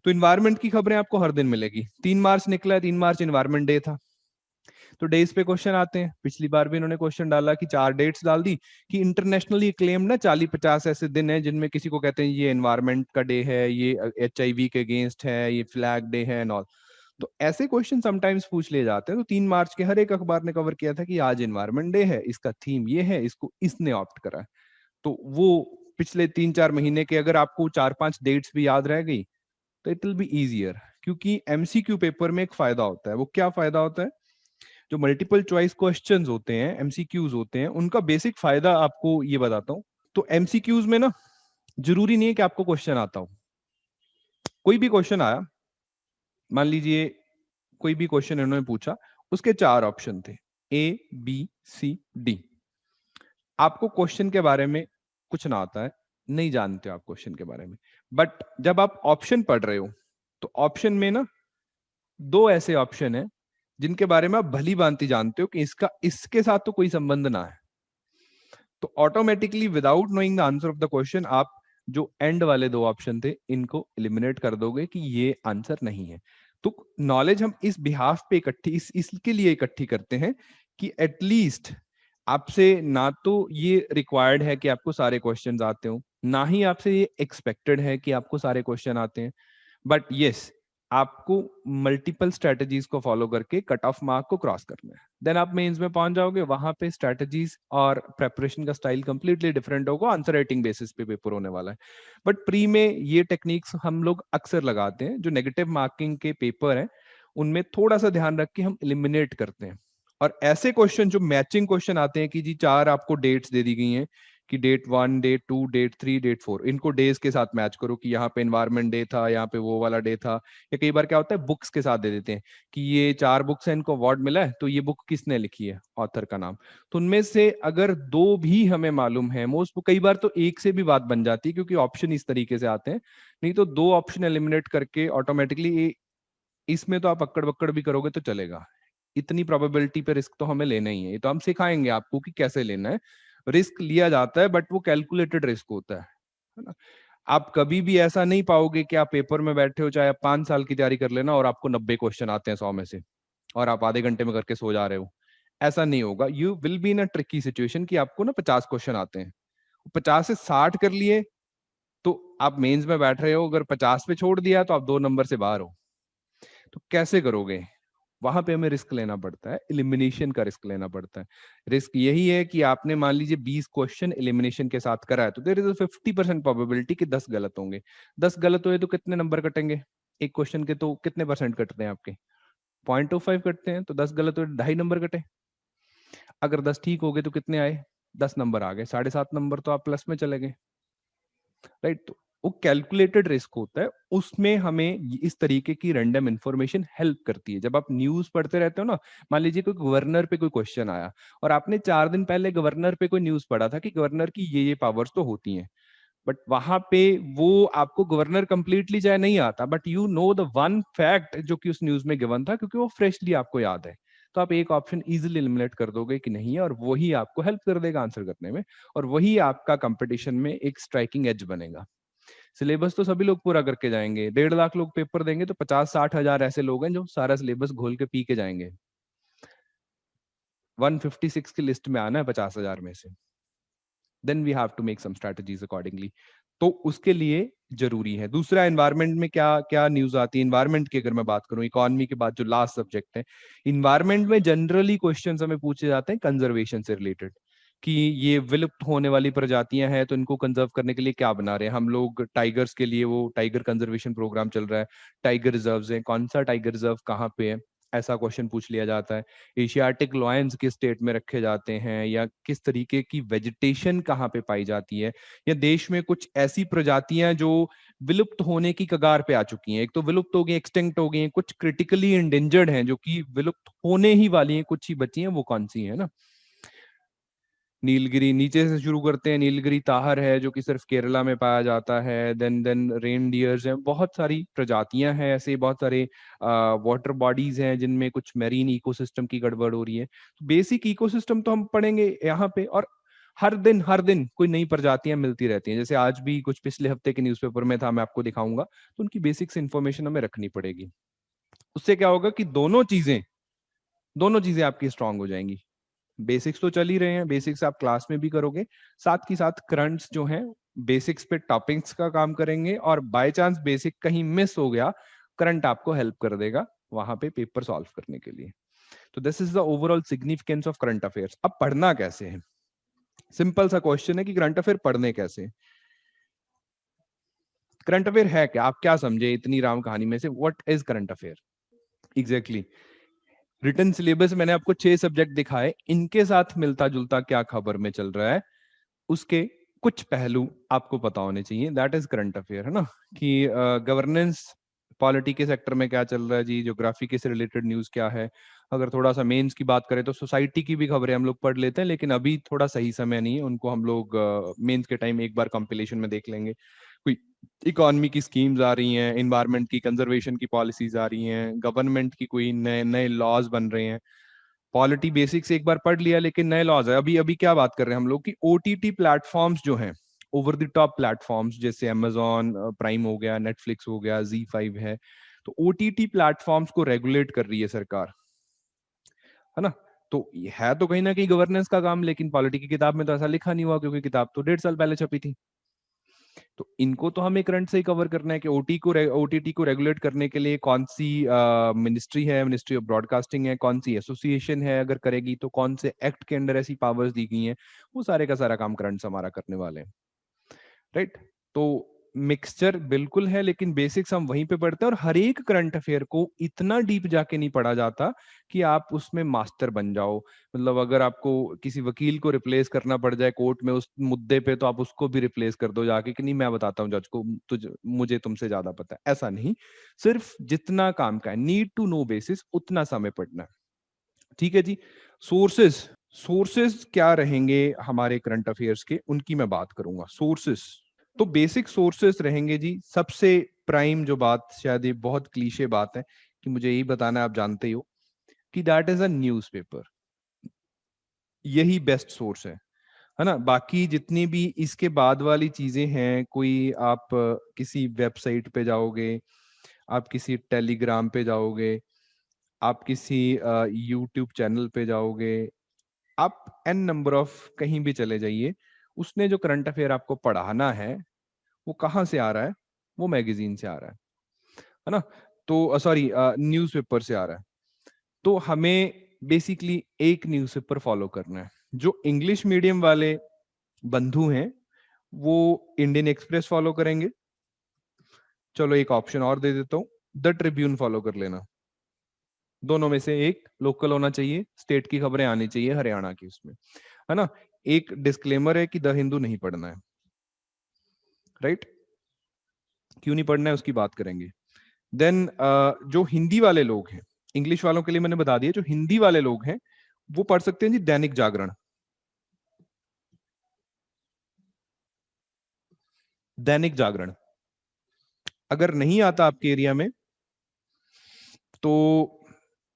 तो इन्वायरमेंट की खबरें आपको हर दिन मिलेगी। 3 मार्च निकला है, 3 मार्च इन्वायरमेंट डे था। तो डेज पे क्वेश्चन आते हैं। पिछली बार भी इन्होंने क्वेश्चन डाला कि 4 डेट्स डाल दी कि इंटरनेशनली क्लेम ना 40-50 ऐसे दिन है जिनमें किसी को कहते हैं ये एनवायरमेंट का डे है, ये HIV के अगेंस्ट है, ये फ्लैग डे है एंड ऑल। तो ऐसे क्वेश्चन समटाइम्स पूछ लिए जाते हैं। तो 3 मार्च के हर एक अखबार ने कवर किया था कि आज एनवायरनमेंट डे है, इसका थीम ये है, इसको इसने ऑप्ट करा है। तो वो पिछले 3-4 महीने के अगर आपको 4-5 डेट्स भी याद रह गई तो इट विल बी इजियर। क्योंकि एमसीक्यू पेपर में एक फायदा होता है। वो क्या फायदा होता है? जो मल्टीपल चॉइस क्वेश्चंस होते हैं, एमसीक्यूज होते हैं, उनका बेसिक फायदा आपको ये बताता हूँ। तो एमसीक्यूज में ना जरूरी नहीं है कि आपको क्वेश्चन आता हो। कोई भी क्वेश्चन आया, मान लीजिए कोई भी क्वेश्चन इन्होंने पूछा, उसके 4 ऑप्शन थे, ए बी सी डी। आपको क्वेश्चन के बारे में कुछ ना आता है, नहीं जानते हो आप क्वेश्चन के बारे में, बट जब आप ऑप्शन पढ़ रहे हो तो ऑप्शन में ना 2 ऐसे ऑप्शन है जिनके बारे में आप भली भांति जानते हो कि इसका इसके साथ तो कोई संबंध ना है। तो automatically without knowing the answer of the question आप जो एंड वाले 2 ऑप्शन थे इनको एलिमिनेट कर दोगे कि ये आंसर नहीं है। तो नॉलेज हम इस बिहाफ पे इकट्ठी इसके लिए इकट्ठी करते हैं कि एटलीस्ट आपसे ना तो ये रिक्वायर्ड है कि आपको सारे क्वेश्चंस आते हो, ना ही आपसे ये एक्सपेक्टेड है कि आपको सारे क्वेश्चन आते हैं, बट यस आपको मल्टीपल स्ट्रेटजीज को फॉलो करके कट ऑफ मार्क को क्रॉस करना है। देन आप मेंस में पहुंच जाओगे, वहां पे स्ट्रेटजीज और प्रेपरेशन का स्टाइल कंप्लीटली डिफरेंट होगा, आंसर राइटिंग बेसिस पे पेपर होने वाला है। बट प्री में ये टेक्निक्स हम लोग अक्सर लगाते हैं, जो नेगेटिव मार्किंग के पेपर हैं उनमें थोड़ा सा ध्यान रख के हम एलिमिनेट करते हैं। और ऐसे क्वेश्चन जो मैचिंग क्वेश्चन आते हैं कि जी 4 आपको डेट्स दे दी गई हैं कि डेट 1, डेट 2, डेट 3, डेट 4, इनको डेज के साथ मैच करो कि यहाँ पे एनवायरमेंट डे था, यहाँ पे वो वाला डे था। या कई बार क्या होता है बुक्स के साथ दे देते हैं कि ये 4 बुक्स हैं, इनको अवार्ड मिला है, तो ये बुक किसने लिखी है, ऑथर का नाम। तो उनमें से अगर 2 भी हमें मालूम है, मोस्ट कई बार तो एक से भी बात बन जाती है क्योंकि ऑप्शन इस तरीके से आते हैं। नहीं तो 2 ऑप्शन एलिमिनेट करके ऑटोमेटिकली इसमें तो आप अक्कड़ बक्कड़ भी करोगे तो चलेगा। इतनी प्रोबेबिलिटी पे रिस्क तो हमें लेना ही है, ये तो हम सिखाएंगे आपको कि कैसे लेना है। रिस्क लिया जाता है बट वो कैलकुलेटेड रिस्क होता है ना। आप कभी भी ऐसा नहीं पाओगे कि आप पेपर में बैठे हो, चाहे आप 5 साल की तैयारी कर लेना और आपको 90 क्वेश्चन आते हैं 100 में से, और आप आधे घंटे में करके सो जा रहे हो। ऐसा नहीं होगा। You will be in a tricky situation कि आपको ना 50 क्वेश्चन आते हैं, 50 से 60 कर लिए तो आप मेंस में बैठ रहे हो, अगर 50 पे छोड़ दिया तो आप 2 नंबर से बाहर हो। तो कैसे करोगे? वहां पे हमें रिस्क लेना पड़ता है, एलिमिनेशन का रिस्क लेना पड़ता है। रिस्क यही है कि आपने मान लीजिए 20 क्वेश्चन एलिमिनेशन के साथ करा है, तो देयर इज अ 50% प्रोबेबिलिटी कि 10 गलत होंगे। 10 गलत हुए तो कितने नंबर कटेंगे? एक क्वेश्चन के तो कितने परसेंट कटते हैं आपके? 0.25 कटते हैं, तो 10 गलत हुए 2.5 नंबर कटे। अगर 10 ठीक हो गए तो कितने आए? 10 नंबर आ गए, 7.5 नंबर तो आप प्लस में चले गए, राइट। तो वो कैलकुलेटेड रिस्क होता है, उसमें हमें इस तरीके की रैंडम इंफॉर्मेशन हेल्प करती है। जब आप न्यूज पढ़ते रहते हो ना, मान लीजिए कोई गवर्नर पे कोई क्वेश्चन आया और आपने 4 दिन पहले गवर्नर पे कोई न्यूज पढ़ा था कि गवर्नर की ये पावर्स तो होती हैं, बट वहां पे वो आपको गवर्नर कंप्लीटली चाहे नहीं आता, but you know the one fact जो कि उस न्यूज में गिवन था क्योंकि वो फ्रेशली आपको याद है। तो आप एक ऑप्शन इजीली एलिमिनेट कर दोगे कि नहीं है, और वही आपको हेल्प कर देगा आंसर करने में, और वही आपका कंपटीशन में एक स्ट्राइकिंग एज बनेगा। सिलेबस तो सभी लोग पूरा करके जाएंगे, 1.5 लाख लोग पेपर देंगे तो 50-60 हजार ऐसे लोग हैं जो सारा सिलेबस घोल के पी के जाएंगे। 156 की लिस्ट में आना है 50,000 में से, then we have to make some strategies accordingly. तो उसके लिए जरूरी है। दूसरा, एनवायरनमेंट में क्या क्या न्यूज आती है? एनवायरनमेंट की अगर मैं बात करूं, इकोनॉमी के बाद जो लास्ट सब्जेक्ट है, एनवायरनमेंट में जनरली क्वेश्चंस हमें पूछे जाते हैं कंजर्वेशन से रिलेटेड, कि ये विलुप्त होने वाली प्रजातियां हैं तो इनको कंजर्व करने के लिए क्या बना रहे हैं हम लोग। टाइगर्स के लिए वो टाइगर कंजर्वेशन प्रोग्राम चल रहा है, टाइगर रिजर्व्स है, कौन सा टाइगर रिजर्व कहाँ पे है, ऐसा क्वेश्चन पूछ लिया जाता है। एशियाटिक लॉयंस किस स्टेट में रखे जाते हैं, या किस तरीके की वेजिटेशन कहाँ पे पाई जाती है, या देश में कुछ ऐसी प्रजातियां जो विलुप्त होने की कगार पे आ चुकी हैं। एक तो विलुप्त हो गई, एक्सटिंक्ट हो गई हैं, कुछ क्रिटिकली इंडेंजर्ड हैं जो कि विलुप्त होने ही वाली हैं, कुछ ही बची हैं, वो कौन सी है ना। नीलगिरी, नीचे से शुरू करते हैं, नीलगिरी ताहर है जो कि सिर्फ केरला में पाया जाता है। देन रेनडियर्स हैं, बहुत सारी प्रजातियां हैं ऐसे, बहुत सारे वाटर बॉडीज हैं जिनमें कुछ मेरीन इकोसिस्टम की गड़बड़ हो रही है। तो बेसिक इकोसिस्टम तो हम पढ़ेंगे यहाँ पे, और हर दिन कोई नई प्रजातियां मिलती रहती हैं। जैसे आज भी कुछ पिछले हफ्ते के न्यूज़पेपर में था, मैं आपको दिखाऊंगा, तो उनकी बेसिक्स इन्फॉर्मेशन हमें रखनी पड़ेगी। उससे क्या होगा कि दोनों चीजें आपकी स्ट्रांग हो जाएंगी। बेसिक्स तो चल ही रहे हैं, बेसिक्स आप क्लास में भी करोगे, साथ ही साथ करंट्स जो हैं बेसिक्स पे टॉपिक्स का काम करेंगे, और बाय चांस बेसिक कहीं मिस हो गया, करंट आपको हेल्प कर देगा वहां पे पेपर सॉल्व करने के लिए। तो this is the overall significance of current affairs. अब पढ़ना कैसे है, सिंपल सा क्वेश्चन है कि करंट अफेयर पढ़ने कैसे। करंट अफेयर है क्या, आप क्या समझे इतनी राम कहानी में से, what is current affair exactly. Written syllabus मैंने आपको 6 सब्जेक्ट दिखाए, इनके साथ मिलता जुलता क्या खबर में चल रहा है, उसके कुछ पहलू आपको पता होने चाहिए, दैट इज करंट अफेयर, है ना। कि गवर्नेंस पॉलिटी के सेक्टर में क्या चल रहा है जी, ज्योग्राफी के से रिलेटेड न्यूज क्या है। अगर थोड़ा सा मेंस की बात करें तो सोसाइटी की भी खबरें हम लोग पढ़ लेते हैं, लेकिन अभी थोड़ा सही समय नहीं है, उनको हम लोग मेंस के टाइम एक बार कंपिलेशन में देख लेंगे। कोई इकोनॉमी की स्कीम्स आ रही हैं, इन्वायरमेंट की कंजर्वेशन की पॉलिसीज आ रही हैं, गवर्नमेंट की कोई नए नए लॉज बन रहे हैं। पॉलिटी बेसिक से एक बार पढ़ लिया, लेकिन नए लॉज है। अभी अभी क्या बात कर रहे हैं हम लोग कि ओटीटी प्लेटफॉर्म्स जो हैं, ओवर द टॉप प्लेटफॉर्म्स जैसे अमेजॉन प्राइम हो गया, नेटफ्लिक्स हो गया, Z5 है, तो ओटीटी प्लेटफॉर्म्स को रेगुलेट कर रही है सरकार, है ना। तो ये है तो कहीं ना कहीं गवर्नेंस का काम, लेकिन पॉलिटी की किताब में तो ऐसा लिखा नहीं हुआ, क्योंकि किताब तो 1.5 साल पहले छपी थी। तो इनको तो हमें करंट से ही कवर करना है कि ओटीटी को रेगुलेट करने के लिए कौन सी मिनिस्ट्री है, मिनिस्ट्री ऑफ ब्रॉडकास्टिंग है, कौन सी एसोसिएशन है, अगर करेगी तो कौन से एक्ट के अंडर ऐसी पावर्स दी गई हैं, वो सारे का सारा काम करंट से हमारा करने वाले हैं, राइट। तो मिक्सचर बिल्कुल है, लेकिन बेसिक्स हम वहीं पे पढ़ते हैं, और हर एक करंट अफेयर को इतना डीप जाके नहीं पढ़ा जाता कि आप उसमें मास्टर बन जाओ। मतलब अगर आपको किसी वकील को रिप्लेस करना पड़ जाए कोर्ट में उस मुद्दे पे, तो आप उसको भी रिप्लेस कर दो जाके कि नहीं मैं बताता हूँ जज को, मुझे तुमसे ज्यादा पता है, ऐसा नहीं। सिर्फ जितना काम का है, नीड टू नो बेसिस, उतना समय पढ़ना है, ठीक है जी। सोर्सेस, सोर्सेस क्या रहेंगे हमारे करंट अफेयर्स के, उनकी मैं बात करूंगा। सोर्सेस, तो बेसिक सोर्सेस रहेंगे जी, सबसे प्राइम जो बात, शायद ये बहुत क्लीशे बात है कि मुझे यही बताना है, आप जानते ही हो कि दैट इज अ न्यूज़पेपर। यही बेस्ट सोर्स है ना। बाकी जितनी भी इसके बाद वाली चीजें हैं, कोई आप किसी वेबसाइट पे जाओगे, आप किसी टेलीग्राम पे जाओगे, आप किसी यूट्यूब चैनल पे जाओगे, आप एन नंबर ऑफ कहीं भी चले जाइए, उसने जो करंट अफेयर आपको पढ़ाना है वो कहाँ से आ रहा है, वो मैगजीन से आ रहा है ना। तो सॉरी, न्यूज़पेपर से आ रहा है। तो हमें बेसिकली एक न्यूज़पेपर फॉलो करना है। जो इंग्लिश मीडियम वाले बंधु हैं वो इंडियन एक्सप्रेस फॉलो करेंगे। चलो एक ऑप्शन और दे देता हूँ, द ट्रिब्यून फॉलो कर लेना। दोनों में से एक लोकल होना चाहिए, स्टेट की खबरें आनी चाहिए हरियाणा की उसमें, है ना। एक डिस्क्लेमर है कि द हिंदू नहीं पढ़ना है, राइट। क्यों नहीं पढ़ना है उसकी बात करेंगे। देन जो हिंदी वाले लोग हैं, इंग्लिश वालों के लिए मैंने बता दिया, जो हिंदी वाले लोग हैं वो पढ़ सकते हैं जी दैनिक जागरण। दैनिक जागरण अगर नहीं आता आपके एरिया में, तो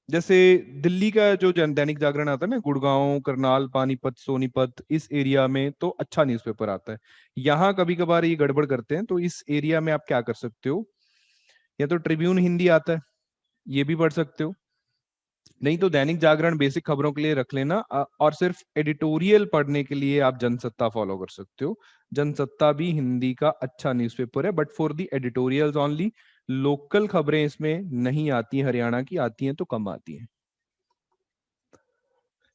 जैसे दिल्ली का जो दैनिक जागरण आता है ना, गुड़गांव, करनाल, पानीपत, सोनीपत, इस एरिया में तो अच्छा न्यूज़पेपर आता है। यहाँ कभी कभार ये गड़बड़ करते हैं, तो इस एरिया में आप क्या कर सकते हो, या तो ट्रिब्यून हिंदी आता है, ये भी पढ़ सकते हो, नहीं तो दैनिक जागरण बेसिक खबरों के लिए रख लेना। और सिर्फ एडिटोरियल पढ़ने के लिए आप जनसत्ता फॉलो कर सकते हो। जनसत्ता भी हिंदी का अच्छा न्यूज़पेपर है, but for the editorials only. Local खबरें इसमें नहीं आती, हरियाणा की आती हैं तो कम आती हैं,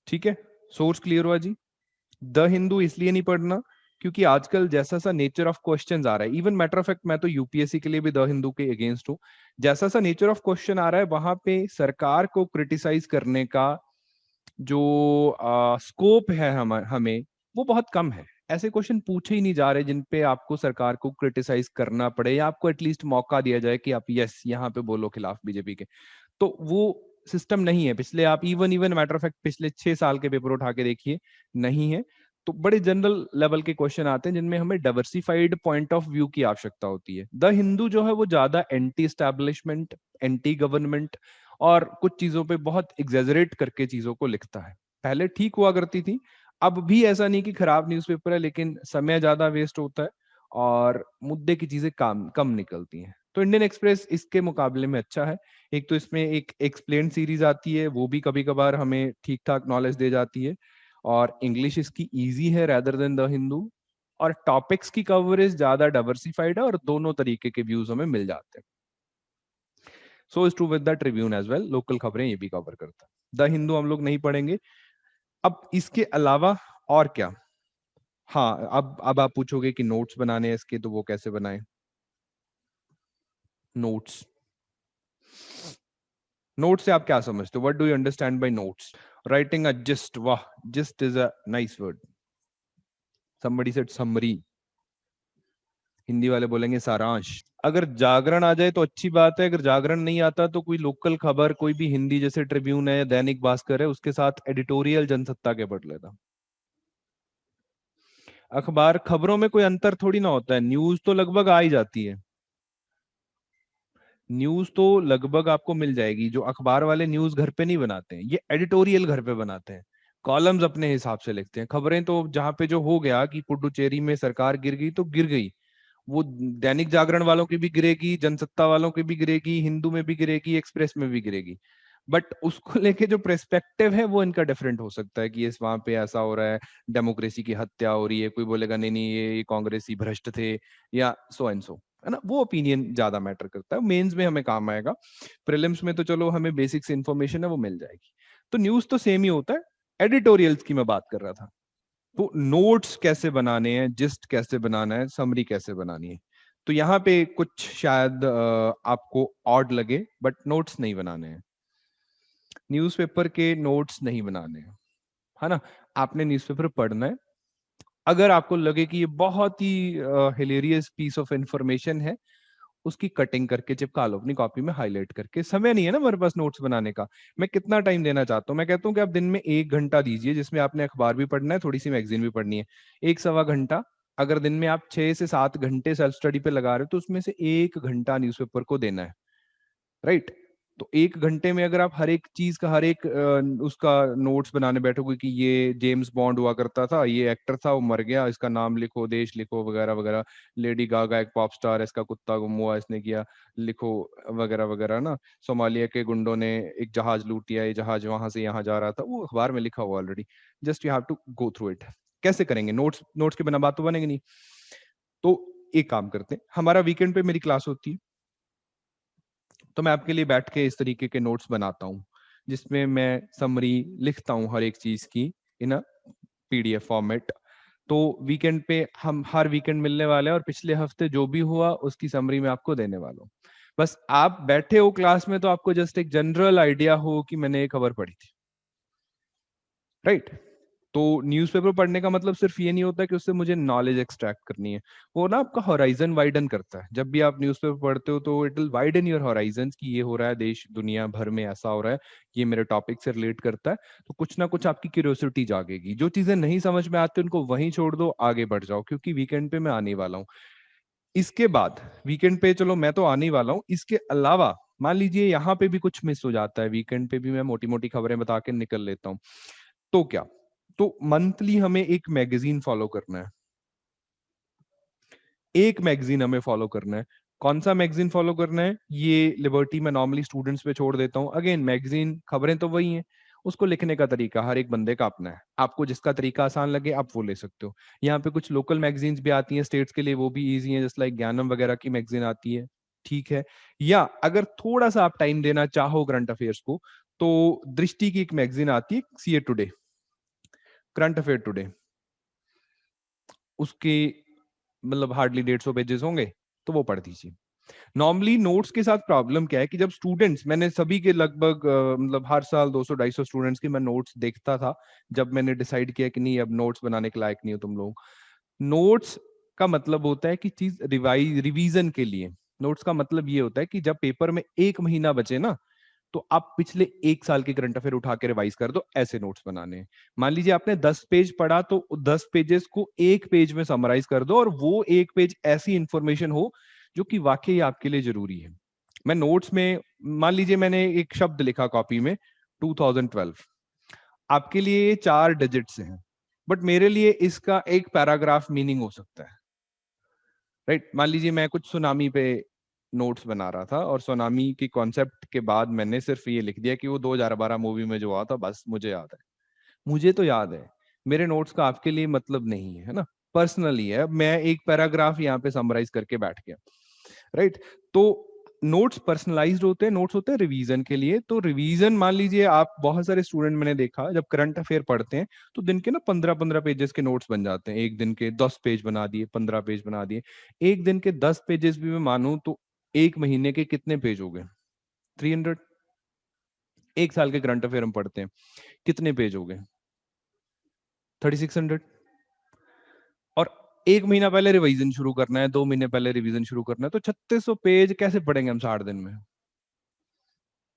ठीक है। सोर्स क्लियर हुआ जी। द हिंदू इसलिए नहीं पढ़ना क्योंकि आजकल जैसा सा नेचर ऑफ क्वेश्चंस आ रहा है, इवन मैटर ऑफ फैक्ट मैं तो यूपीएससी के लिए भी द हिंदू के अगेंस्ट हूँ। जैसा सा नेचर ऑफ क्वेश्चन आ रहा है, वहां पे सरकार को क्रिटिसाइज करने का जो स्कोप है हमें वो बहुत कम है। ऐसे क्वेश्चन पूछे ही नहीं जा रहे जिन पे आपको सरकार को क्रिटिसाइज करना पड़े, या आपको एटलीस्ट मौका दिया जाए कि आप यस यहाँ पे बोलो खिलाफ बीजेपी के। तो वो सिस्टम नहीं है पिछले, आप even even matter of fact पिछले 6 साल के पेपर उठा के देखिए, नहीं है। तो बड़े जनरल लेवल के क्वेश्चन आते हैं जिनमें हमें डाइवर्सिफाइड पॉइंट ऑफ व्यू की आवश्यकता होती है। द हिंदू जो है वो ज्यादा एंटी एस्टैब्लिशमेंट, एंटी गवर्नमेंट और कुछ चीजों पे बहुत एग्जेजरेट करके चीजों को लिखता है। पहले ठीक हुआ करती थी, अब भी ऐसा नहीं कि खराब न्यूज़पेपर है, लेकिन समय ज्यादा वेस्ट होता है और मुद्दे की चीजें कम कम निकलती हैं। तो इंडियन एक्सप्रेस इसके मुकाबले में अच्छा है। एक तो इसमें एक एक्सप्लेन सीरीज आती है, वो भी कभी कभार हमें ठीक ठाक नॉलेज दे जाती है, और इंग्लिश इसकी इजी है रेदर देन द हिंदू, और टॉपिक्स की कवरेज ज्यादा डाइवर्सिफाइड है और दोनों तरीके के व्यूज हमें मिल जाते हैं। So is true with the Tribune as well, local खबरें ये भी कवर करता है। द हिंदू हम लोग नहीं पढ़ेंगे। अब इसके अलावा और क्या? हाँ, अब आप पूछोगे कि नोट्स बनाने हैं इसके, तो वो कैसे बनाए नोट्स? नोट से आप क्या समझते हो? What do you understand by notes? Writing a gist, वाह, gist is a nice word. somebody said summary, Hindi वाले बोलेंगे सारांश। अगर जागरण आ जाए तो अच्छी बात है, अगर जागरण नहीं आता तो कोई लोकल खबर, कोई भी हिंदी, जैसे ट्रिब्यून है, दैनिक भास्कर है, उसके साथ एडिटोरियल जनसत्ता के पढ़ लेता। अखबार खबरों में कोई अंतर थोड़ी ना होता है, न्यूज तो लगभग आ ही जाती है, न्यूज तो लगभग आपको मिल जाएगी। जो अखबार वाले न्यूज घर पे नहीं बनाते हैं, ये एडिटोरियल घर पे बनाते हैं, कॉलम्स अपने हिसाब से लिखते हैं। खबरें तो जहां पे जो हो गया कि पुडुचेरी में सरकार गिर गई तो गिर गई, वो दैनिक जागरण वालों की भी गिरेगी, जनसत्ता वालों की भी गिरेगी, हिंदू में भी गिरेगी, एक्सप्रेस में भी गिरेगी। बट उसको लेके जो पर्सपेक्टिव है वो इनका डिफरेंट हो सकता है कि ये वहां पे ऐसा हो रहा है, डेमोक्रेसी की हत्या हो रही है, कोई बोलेगा नहीं नहीं ये कांग्रेसी भ्रष्ट थे, या सो एंड सो, है ना। वो ओपिनियन ज्यादा मैटर करता है, मेंस में हमें काम आएगा, प्रीलिम्स में तो चलो हमें बेसिक्स इन्फॉर्मेशन है वो मिल जाएगी। तो न्यूज तो सेम ही होता है, एडिटोरियल्स की मैं बात कर रहा था। तो नोट्स कैसे बनाने हैं, जिस्ट कैसे बनाना है, समरी कैसे बनानी है, तो यहाँ पे कुछ शायद आपको ऑड लगे, बट नोट्स नहीं बनाने हैं, न्यूज़पेपर के नोट्स नहीं बनाने हैं, है ना। आपने न्यूज़पेपर पढ़ना है, अगर आपको लगे कि ये बहुत ही हिलेरियस पीस ऑफ इंफॉर्मेशन है, उसकी कटिंग करके चिपका लो अपनी कॉपी में, हाईलाइट करके। समय नहीं है ना हमारे पास नोट्स बनाने का, मैं कितना टाइम देना चाहता हूँ? मैं कहता हूँ कि आप दिन में 1 घंटा दीजिए, जिसमें आपने अखबार भी पढ़ना है, थोड़ी सी मैगजीन भी पढ़नी है, 1 सवा घंटा। अगर दिन में आप 6 से 7 घंटे सेल्फ स्टडी पे लगा रहे हो, तो उसमें से 1 घंटा न्यूज़पेपर को देना है, राइट। तो 1 घंटे में अगर आप हर एक चीज का, हर एक उसका नोट्स बनाने बैठोगे कि ये जेम्स बॉन्ड हुआ करता था, ये एक्टर था, वो मर गया, इसका नाम लिखो, देश लिखो, वगैरह वगैरह, लेडी गागा एक पॉप स्टार है, इसका कुत्ता गुम हुआ, इसने किया, लिखो, वगैरह वगैरह ना। सोमालिया के गुंडों ने एक जहाज लूट लिया, ये जहाज वहां से यहाँ जा रहा था, वो अखबार में लिखा हुआ already, just you have to go through it. कैसे करेंगे? नोट्स, नोट्स के बिना बात तो बनेगी नहीं। तो एक काम करते हैं, हमारा वीकेंड पे मेरी क्लास होती है, तो मैं आपके लिए बैठ के इस तरीके के नोट्स बनाता हूँ, जिसमें मैं समरी लिखता हूँ हर एक चीज की, इन अ पीडीएफ फॉर्मेट। तो वीकेंड पे हम हर वीकेंड मिलने वाले हैं, और पिछले हफ्ते जो भी हुआ उसकी समरी मैं आपको देने वाला हूँ। बस आप बैठे हो क्लास में तो आपको जस्ट एक जनरल आइडिया हो कि मैंने ये खबर पढ़ी थी, राइट। तो न्यूज़पेपर पढ़ने का मतलब सिर्फ ये नहीं होता कि उससे मुझे नॉलेज एक्सट्रैक्ट करनी है, वो ना आपका होराइजन वाइडन करता है। जब भी आप न्यूज़पेपर पढ़ते हो तो it will widen your horizon, कि ये हो रहा है देश दुनिया भर में, ऐसा हो रहा है, ये मेरे टॉपिक से रिलेट करता है, तो कुछ ना कुछ आपकी क्यूरियोसिटी जागेगी। जो चीजें नहीं समझ में आती उनको वहीं छोड़ दो, आगे बढ़ जाओ, क्योंकि वीकेंड पे मैं आने वाला हूँ। इसके बाद वीकेंड पे चलो मैं तो आने वाला हूँ, इसके अलावा मान लीजिए यहाँ पे भी कुछ मिस हो जाता है, वीकेंड पे भी मैं मोटी मोटी खबरें बता के निकल लेता हूँ, तो क्या? तो मंथली हमें एक मैगजीन फॉलो करना है, एक मैगजीन हमें फॉलो करना है। कौन सा मैगजीन फॉलो करना है, ये लिबर्टी मैं नॉर्मली स्टूडेंट्स पे छोड़ देता हूँ। अगेन मैगजीन, खबरें तो वही हैं, उसको लिखने का तरीका हर एक बंदे का अपना है, आपको जिसका तरीका आसान लगे आप वो ले सकते हो। यहाँ पे कुछ लोकल मैगजीन्स भी आती हैं स्टेट्स के लिए, वो भी ईजी है, जस्ट लाइक ज्ञानम वगैरह की मैगजीन आती है, ठीक है। या अगर थोड़ा सा आप टाइम देना चाहो करंट अफेयर्स को, तो दृष्टि की एक मैगजीन आती है, CA today, current affair today, उसके मतलब हार्डली 150 पेजेस होंगे, तो वो पढ़ दीजिए। नॉर्मली नोट्स के साथ प्रॉब्लम क्या है कि जब स्टूडेंट्स, मैंने सभी के लगभग मतलब हर साल 200-250 स्टूडेंट्स के मैं नोट्स देखता था, जब मैंने डिसाइड किया कि नहीं अब नोट्स बनाने के लायक नहीं हो तुम लोग। नोट्स का मतलब होता है कि चीज रिवीजन के लिए। नोट्स का मतलब ये होता है कि जब पेपर में 1 महीना बचे ना, तो आप पिछले 1 साल के करंट अफेयर उठा के रिवाइज कर दो, ऐसे नोट्स बनाने हैं। मान लीजिए आपने 10 पेज पढ़ा, तो 10 पेजेस को एक पेज में समराइज कर दो, और वो एक पेज ऐसी इंफॉर्मेशन हो जो कि वाकई आपके लिए जरूरी है। मैं नोट्स में, मान लीजिए मैंने एक शब्द लिखा कॉपी में 2012, आपके लिए ये 4 डिजिट्स हैं, बट मेरे लिए इसका एक पैराग्राफ मीनिंग हो सकता है, राइट। मान लीजिए मैं कुछ सुनामी पे नोट्स बना रहा था, और सुनामी की कॉन्सेप्ट के बाद मैंने सिर्फ ये लिख दिया कि वो 2012 मूवी में जो हुआ था, बस मुझे याद है, मुझे तो याद है, मेरे नोट्स का आपके लिए मतलब नहीं है, है ना, पर्सनली है। अब मैं एक पैराग्राफ यहाँ पे समराइज करके बैठ गया, राइट। तो नोट्स पर्सनलाइज्ड होते हैं, नोट्स होते हैं रिवीजन के लिए। तो रिवीजन मान लीजिए आप, बहुत सारे स्टूडेंट मैंने देखा जब करंट अफेयर पढ़ते हैं तो दिन के ना 15-15 पेजेस के नोट्स बन जाते हैं। एक दिन के 10 पेज बना दिए, 15 पेज बना दिए। एक दिन के 10 पेजेस भी मैं मानूं तो एक महीने के कितने पेज हो गए? 300। एक साल के करंट अफेयर हम पढ़ते हैं, कितने पेज हो गए? 3600। और एक महीना पहले रिवीजन शुरू करना है, 2 महीने पहले रिवीजन शुरू करना है, तो 3600 पेज कैसे पढ़ेंगे हम 60 दिन में?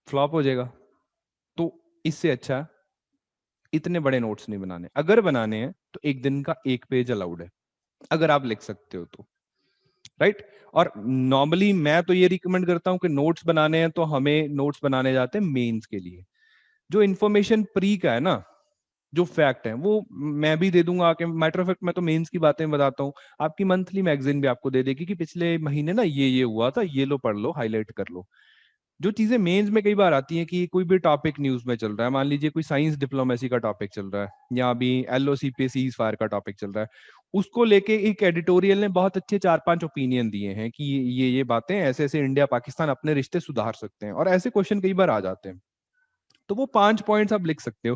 फ्लॉप हो जाएगा। तो इससे अच्छा इतने बड़े नोट्स नहीं बनाने। अगर बनाने हैं तो एक दिन का एक पेज अलाउड है, अगर आप लिख सकते हो तो, राइट। और नॉर्मली मैं तो ये रिकमेंड करता हूं कि नोट्स बनाने हैं तो हमें नोट्स बनाने जाते हैं मेंस के लिए। जो इन्फॉर्मेशन प्री का है ना, जो फैक्ट है वो मैं भी दे दूंगा आके। मैटर ऑफ फैक्ट मैं तो मेंस की बातें बताता हूँ। आपकी मंथली मैगजीन भी आपको दे देगी कि पिछले महीने ना ये हुआ था, ये लो पढ़ लो, हाईलाइट कर लो। जो चीजें मेंस में कई बार आती हैं कि कोई भी टॉपिक न्यूज में चल रहा है, मान लीजिए कोई साइंस डिप्लोमेसी का टॉपिक चल रहा है, या अभी एलओसी पे सीज फायर का टॉपिक चल रहा है, उसको लेके एक एडिटोरियल ने बहुत अच्छे 4-5 ओपिनियन दिए हैं कि ये बातें ऐसे ऐसे इंडिया पाकिस्तान अपने रिश्ते सुधार सकते हैं, और ऐसे क्वेश्चन कई बार आ जाते हैं। तो वो 5 पॉइंट्स आप लिख सकते हो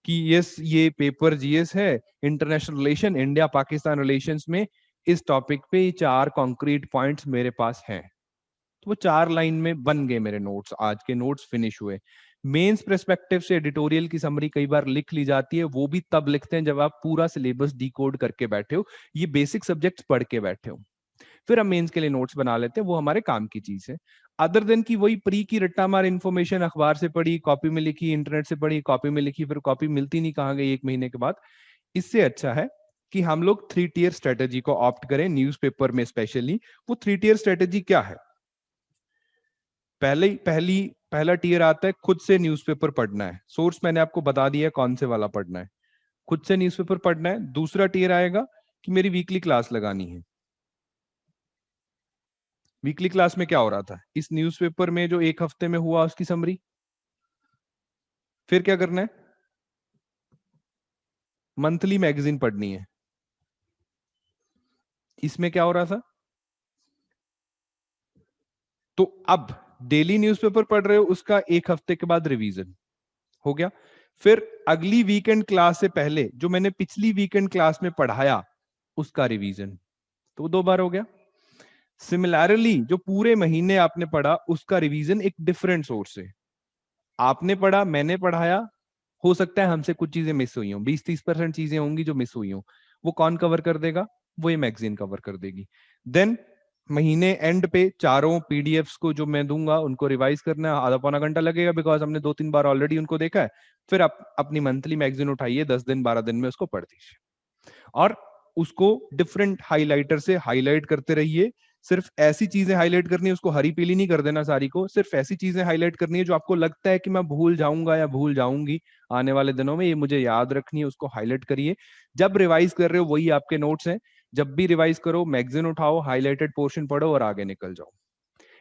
कि यस ये पेपर जीएस है, international relation, India Pakistan relations में इस टॉपिक पे ये 4 कॉन्क्रीट पॉइंट्स मेरे पास हैं। तो वो 4 लाइन में बन गए मेरे नोट्स, आज के नोट्स फिनिश हुए। मेंस पर्सपेक्टिव से एडिटोरियल की समरी कई बार लिख ली जाती है, वो भी तब लिखते हैं जब आप पूरा सिलेबस डिकोड करके बैठे हो, ये बेसिक सब्जेक्ट्स पढ़ के बैठे हो। फिर हम मेंस के लिए नोट्स बना लेते हैं, वो हमारे काम की चीज है। अदर देन की वही प्री की रट्टा मार इन्फॉर्मेशन, अखबार से पढ़ी, कॉपी में लिखी, इंटरनेट से पढ़ी, कॉपी में लिखी, फिर कॉपी मिलती नहीं, कहाँ गई एक महीने के बाद। इससे अच्छा है कि हम लोग 3 टियर स्ट्रेटेजी को ऑप्ट करें, न्यूज़पेपर में स्पेशली। वो 3 टियर स्ट्रेटेजी क्या है? पहला टियर आता है खुद से न्यूज़पेपर पढ़ना है। सोर्स मैंने आपको बता दिया कौन से वाला पढ़ना है, खुद से न्यूज़पेपर पढ़ना है। दूसरा टियर आएगा कि मेरी वीकली क्लास लगानी है। वीकली क्लास में क्या हो रहा था, इस न्यूज़पेपर में जो एक हफ्ते में हुआ उसकी समरी। फिर क्या करना है, मंथली मैगजीन पढ़नी है। इसमें क्या हो रहा था, तो अब डेली न्यूज़पेपर पढ़ रहे हो, उसका एक हफ्ते के बाद रिवीजन हो गया। फिर अगली वीकेंड क्लास से पहले जो मैंने पिछली वीकेंड क्लास में पढ़ाया उसका रिवीजन, तो 2 बार हो गया। सिमिलरली जो पूरे महीने आपने पढ़ा उसका रिवीजन एक डिफरेंट सोर्स से। आपने पढ़ा, मैंने पढ़ाया, हो सकता है हमसे कुछ चीजें मिस हुई हों, 20-30% चीजें होंगी जो मिस हुई हों, वो कौन कवर कर देगा? वो ये मैगजीन कवर कर देगी। देन महीने एंड पे चारों पीडीएफ्स को जो मैं दूंगा उनको रिवाइज करना है, आधा पौना घंटा लगेगा, बिकॉज हमने 2-3 बार ऑलरेडी उनको देखा है। फिर आप अपनी मंथली मैगजीन उठाइए, 10 दिन 12 दिन में उसको पढ़ दीजिए, और उसको डिफरेंट हाइलाइटर से हाईलाइट करते रहिए। सिर्फ ऐसी चीजें हाईलाइट करनी है, उसको हरी पीली नहीं कर देना सारी को, सिर्फ ऐसी चीजें हाईलाइट करनी है जो आपको लगता है कि मैं भूल जाऊंगा या भूल जाऊंगी आने वाले दिनों में, ये मुझे याद रखनी है, उसको हाईलाइट करिए। जब रिवाइज कर रहे हो वही आपके नोट्स हैं, जब भी रिवाइज करो मैगजीन उठाओ, हाईलाइटेड पोर्शन पढ़ो और आगे निकल जाओ।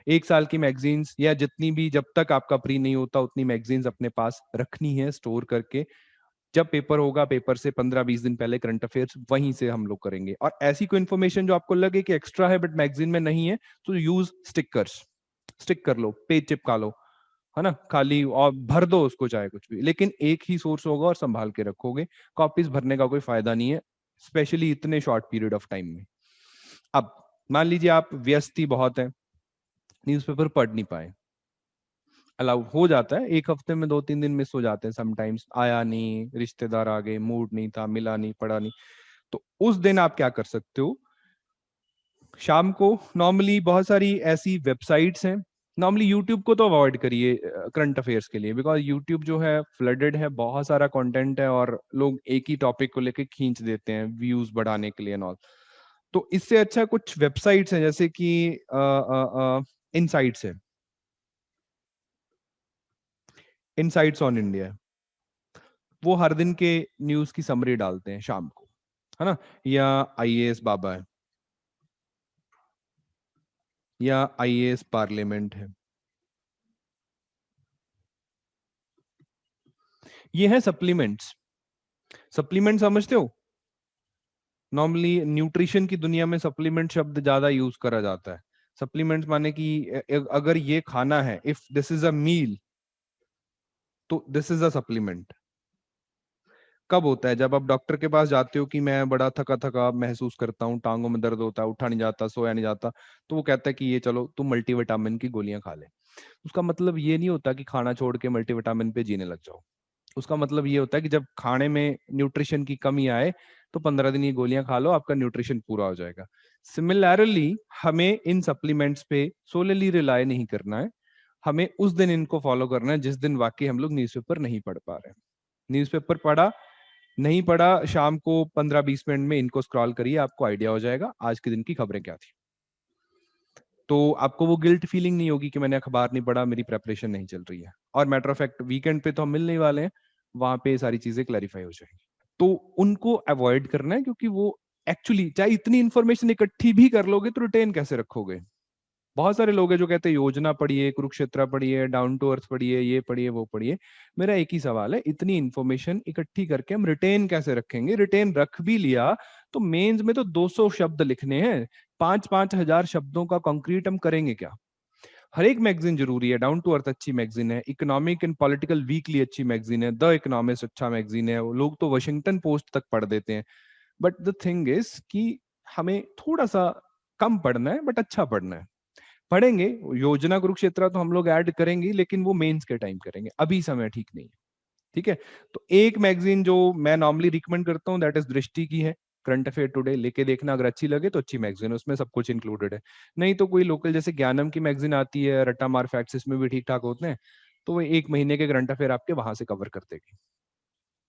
एक साल की मैगजीन्स या जितनी भी, जब तक आपका प्री नहीं होता उतनी मैगजीन्स अपने पास रखनी है स्टोर करके। जब पेपर होगा, पेपर से 15-20 दिन पहले करंट अफेयर्स वहीं से हम लोग करेंगे। और ऐसी कोई इन्फॉर्मेशन जो आपको लगे कि एक्स्ट्रा है बट मैगजीन में नहीं है, तो यूज स्टिकर्स, स्टिक कर लो, पेज चिपका लो, है ना, खाली, और भर दो उसको चाहे कुछ भी, लेकिन एक ही सोर्स होगा और संभाल के रखोगे। कॉपीज भरने का कोई फायदा नहीं है, स्पेशली इतने शॉर्ट पीरियड ऑफ टाइम में। अब मान लीजिए आप व्यस्त ही बहुत है, न्यूज़पेपर पढ़ नहीं पाए, अलाउ हो जाता है, एक हफ्ते में 2-3 दिन मिस हो जाते हैं समटाइम्स, आया नहीं, रिश्तेदार आ गए, मूड नहीं था, मिला नहीं, पढ़ा नहीं। तो उस दिन आप क्या कर सकते हो, शाम को नॉर्मली बहुत सारी ऐसी वेबसाइट्स हैं, नॉर्मली यूट्यूब को तो अवॉइड करिए करंट अफेयर्स के लिए, बिकॉज यूट्यूब जो है फ्लडेड है, बहुत सारा कंटेंट है और लोग एक ही टॉपिक को लेके खींच देते हैं व्यूज बढ़ाने के लिए नॉल। तो इससे अच्छा कुछ वेबसाइट्स हैं जैसे कि इनसाइट्स है, इनसाइट्स ऑन इंडिया, वो हर दिन के न्यूज की समरी डालते हैं शाम को, है ना। या आईएएस बाबा है, या आईएएस पार्लियामेंट है, ये है सप्लीमेंट्स। सप्लीमेंट समझते हो? नॉर्मली न्यूट्रिशन की दुनिया में सप्लीमेंट शब्द ज्यादा यूज करा जाता है। सप्लीमेंट्स माने कि अगर ये खाना है, इफ दिस इज अ मील, तो दिस इज अ सप्लीमेंट। कब होता है? जब आप डॉक्टर के पास जाते हो कि मैं बड़ा थका थका महसूस करता हूँ, टांगों में दर्द होता है, उठा नहीं जाता, सोया नहीं जाता, तो वो कहता है कि ये चलो तुम मल्टीविटामिन की गोलियां खा ले। उसका मतलब ये नहीं होता कि खाना छोड़ के मल्टीविटामिन पे जीने लग जाओ। उसका मतलब ये होता है कि जब खाने में न्यूट्रिशन की कमी आए तो 15 दिन ये गोलियां खा लो, आपका न्यूट्रिशन पूरा हो जाएगा। सिमिलरली हमें इन सप्लीमेंट्स पे सोलली रिलाय नहीं करना है, हमें उस दिन इनको फॉलो करना है जिस दिन वाकई हम लोग न्यूज़पेपर नहीं पढ़ पा रहे हैं। न्यूज़पेपर पढ़ा नहीं पढ़ा, शाम को 15-20 मिनट में इनको स्क्रॉल करिए, आपको आइडिया हो जाएगा आज के दिन की खबरें क्या थी। तो आपको वो गिल्ट फीलिंग नहीं होगी कि मैंने अखबार नहीं पढ़ा, मेरी प्रेपरेशन नहीं चल रही है। और मैटर ऑफ फैक्ट वीकेंड पे तो हम मिलने ही वाले हैं, वहां पे सारी चीजें क्लैरिफाई हो जाएंगी। तो उनको अवॉइड करना है, क्योंकि वो एक्चुअली चाहे इतनी इंफॉर्मेशन इकट्ठी भी कर लोगे तो रिटेन कैसे रखोगे? बहुत सारे लोग हैं जो कहते हैं योजना पढ़िए, कुरुक्षेत्र पढ़िए, डाउन टू अर्थ पढ़िए, ये पढ़िए वो पढ़िए। मेरा एक ही सवाल है, इतनी इंफॉर्मेशन इकट्ठी करके हम रिटेन कैसे रखेंगे? रिटेन रख भी लिया तो मेंस में तो 200 शब्द लिखने हैं, 5-5 हजार शब्दों का कंक्रीट हम करेंगे क्या? हर एक मैगजीन जरूरी है, डाउन टू अर्थ अच्छी मैगजीन है, इकोनॉमिक एंड पॉलिटिकल वीकली अच्छी मैगजीन है, द इकोनॉमिस्ट अच्छा मैगजीन है, वो लोग तो वाशिंगटन पोस्ट तक पढ़ देते हैं। बट द थिंग इज कि हमें थोड़ा सा कम पढ़ना है, बट अच्छा पढ़ना है। पढ़ेंगे, योजना कुरुक्षेत्र तो हम लोग ऐड करेंगे, लेकिन वो मेंस के टाइम करेंगे, अभी समय ठीक नहीं है। ठीक है, तो एक मैगजीन जो मैं नॉर्मली रिकमेंड करता हूँ दैट इज दृष्टि की है, करंट अफेयर टुडे, लेके देखना, अगर अच्छी लगे तो अच्छी मैगजीन है, उसमें सब कुछ इंक्लूडेड है। नहीं तो कोई लोकल जैसे ज्ञानम की मैगजीन आती है, रट्टा मार फैक्ट्स, इसमें भी ठीक ठाक होते हैं, तो वो एक महीने के करंट अफेयर आपके वहां से कवर कर देगी।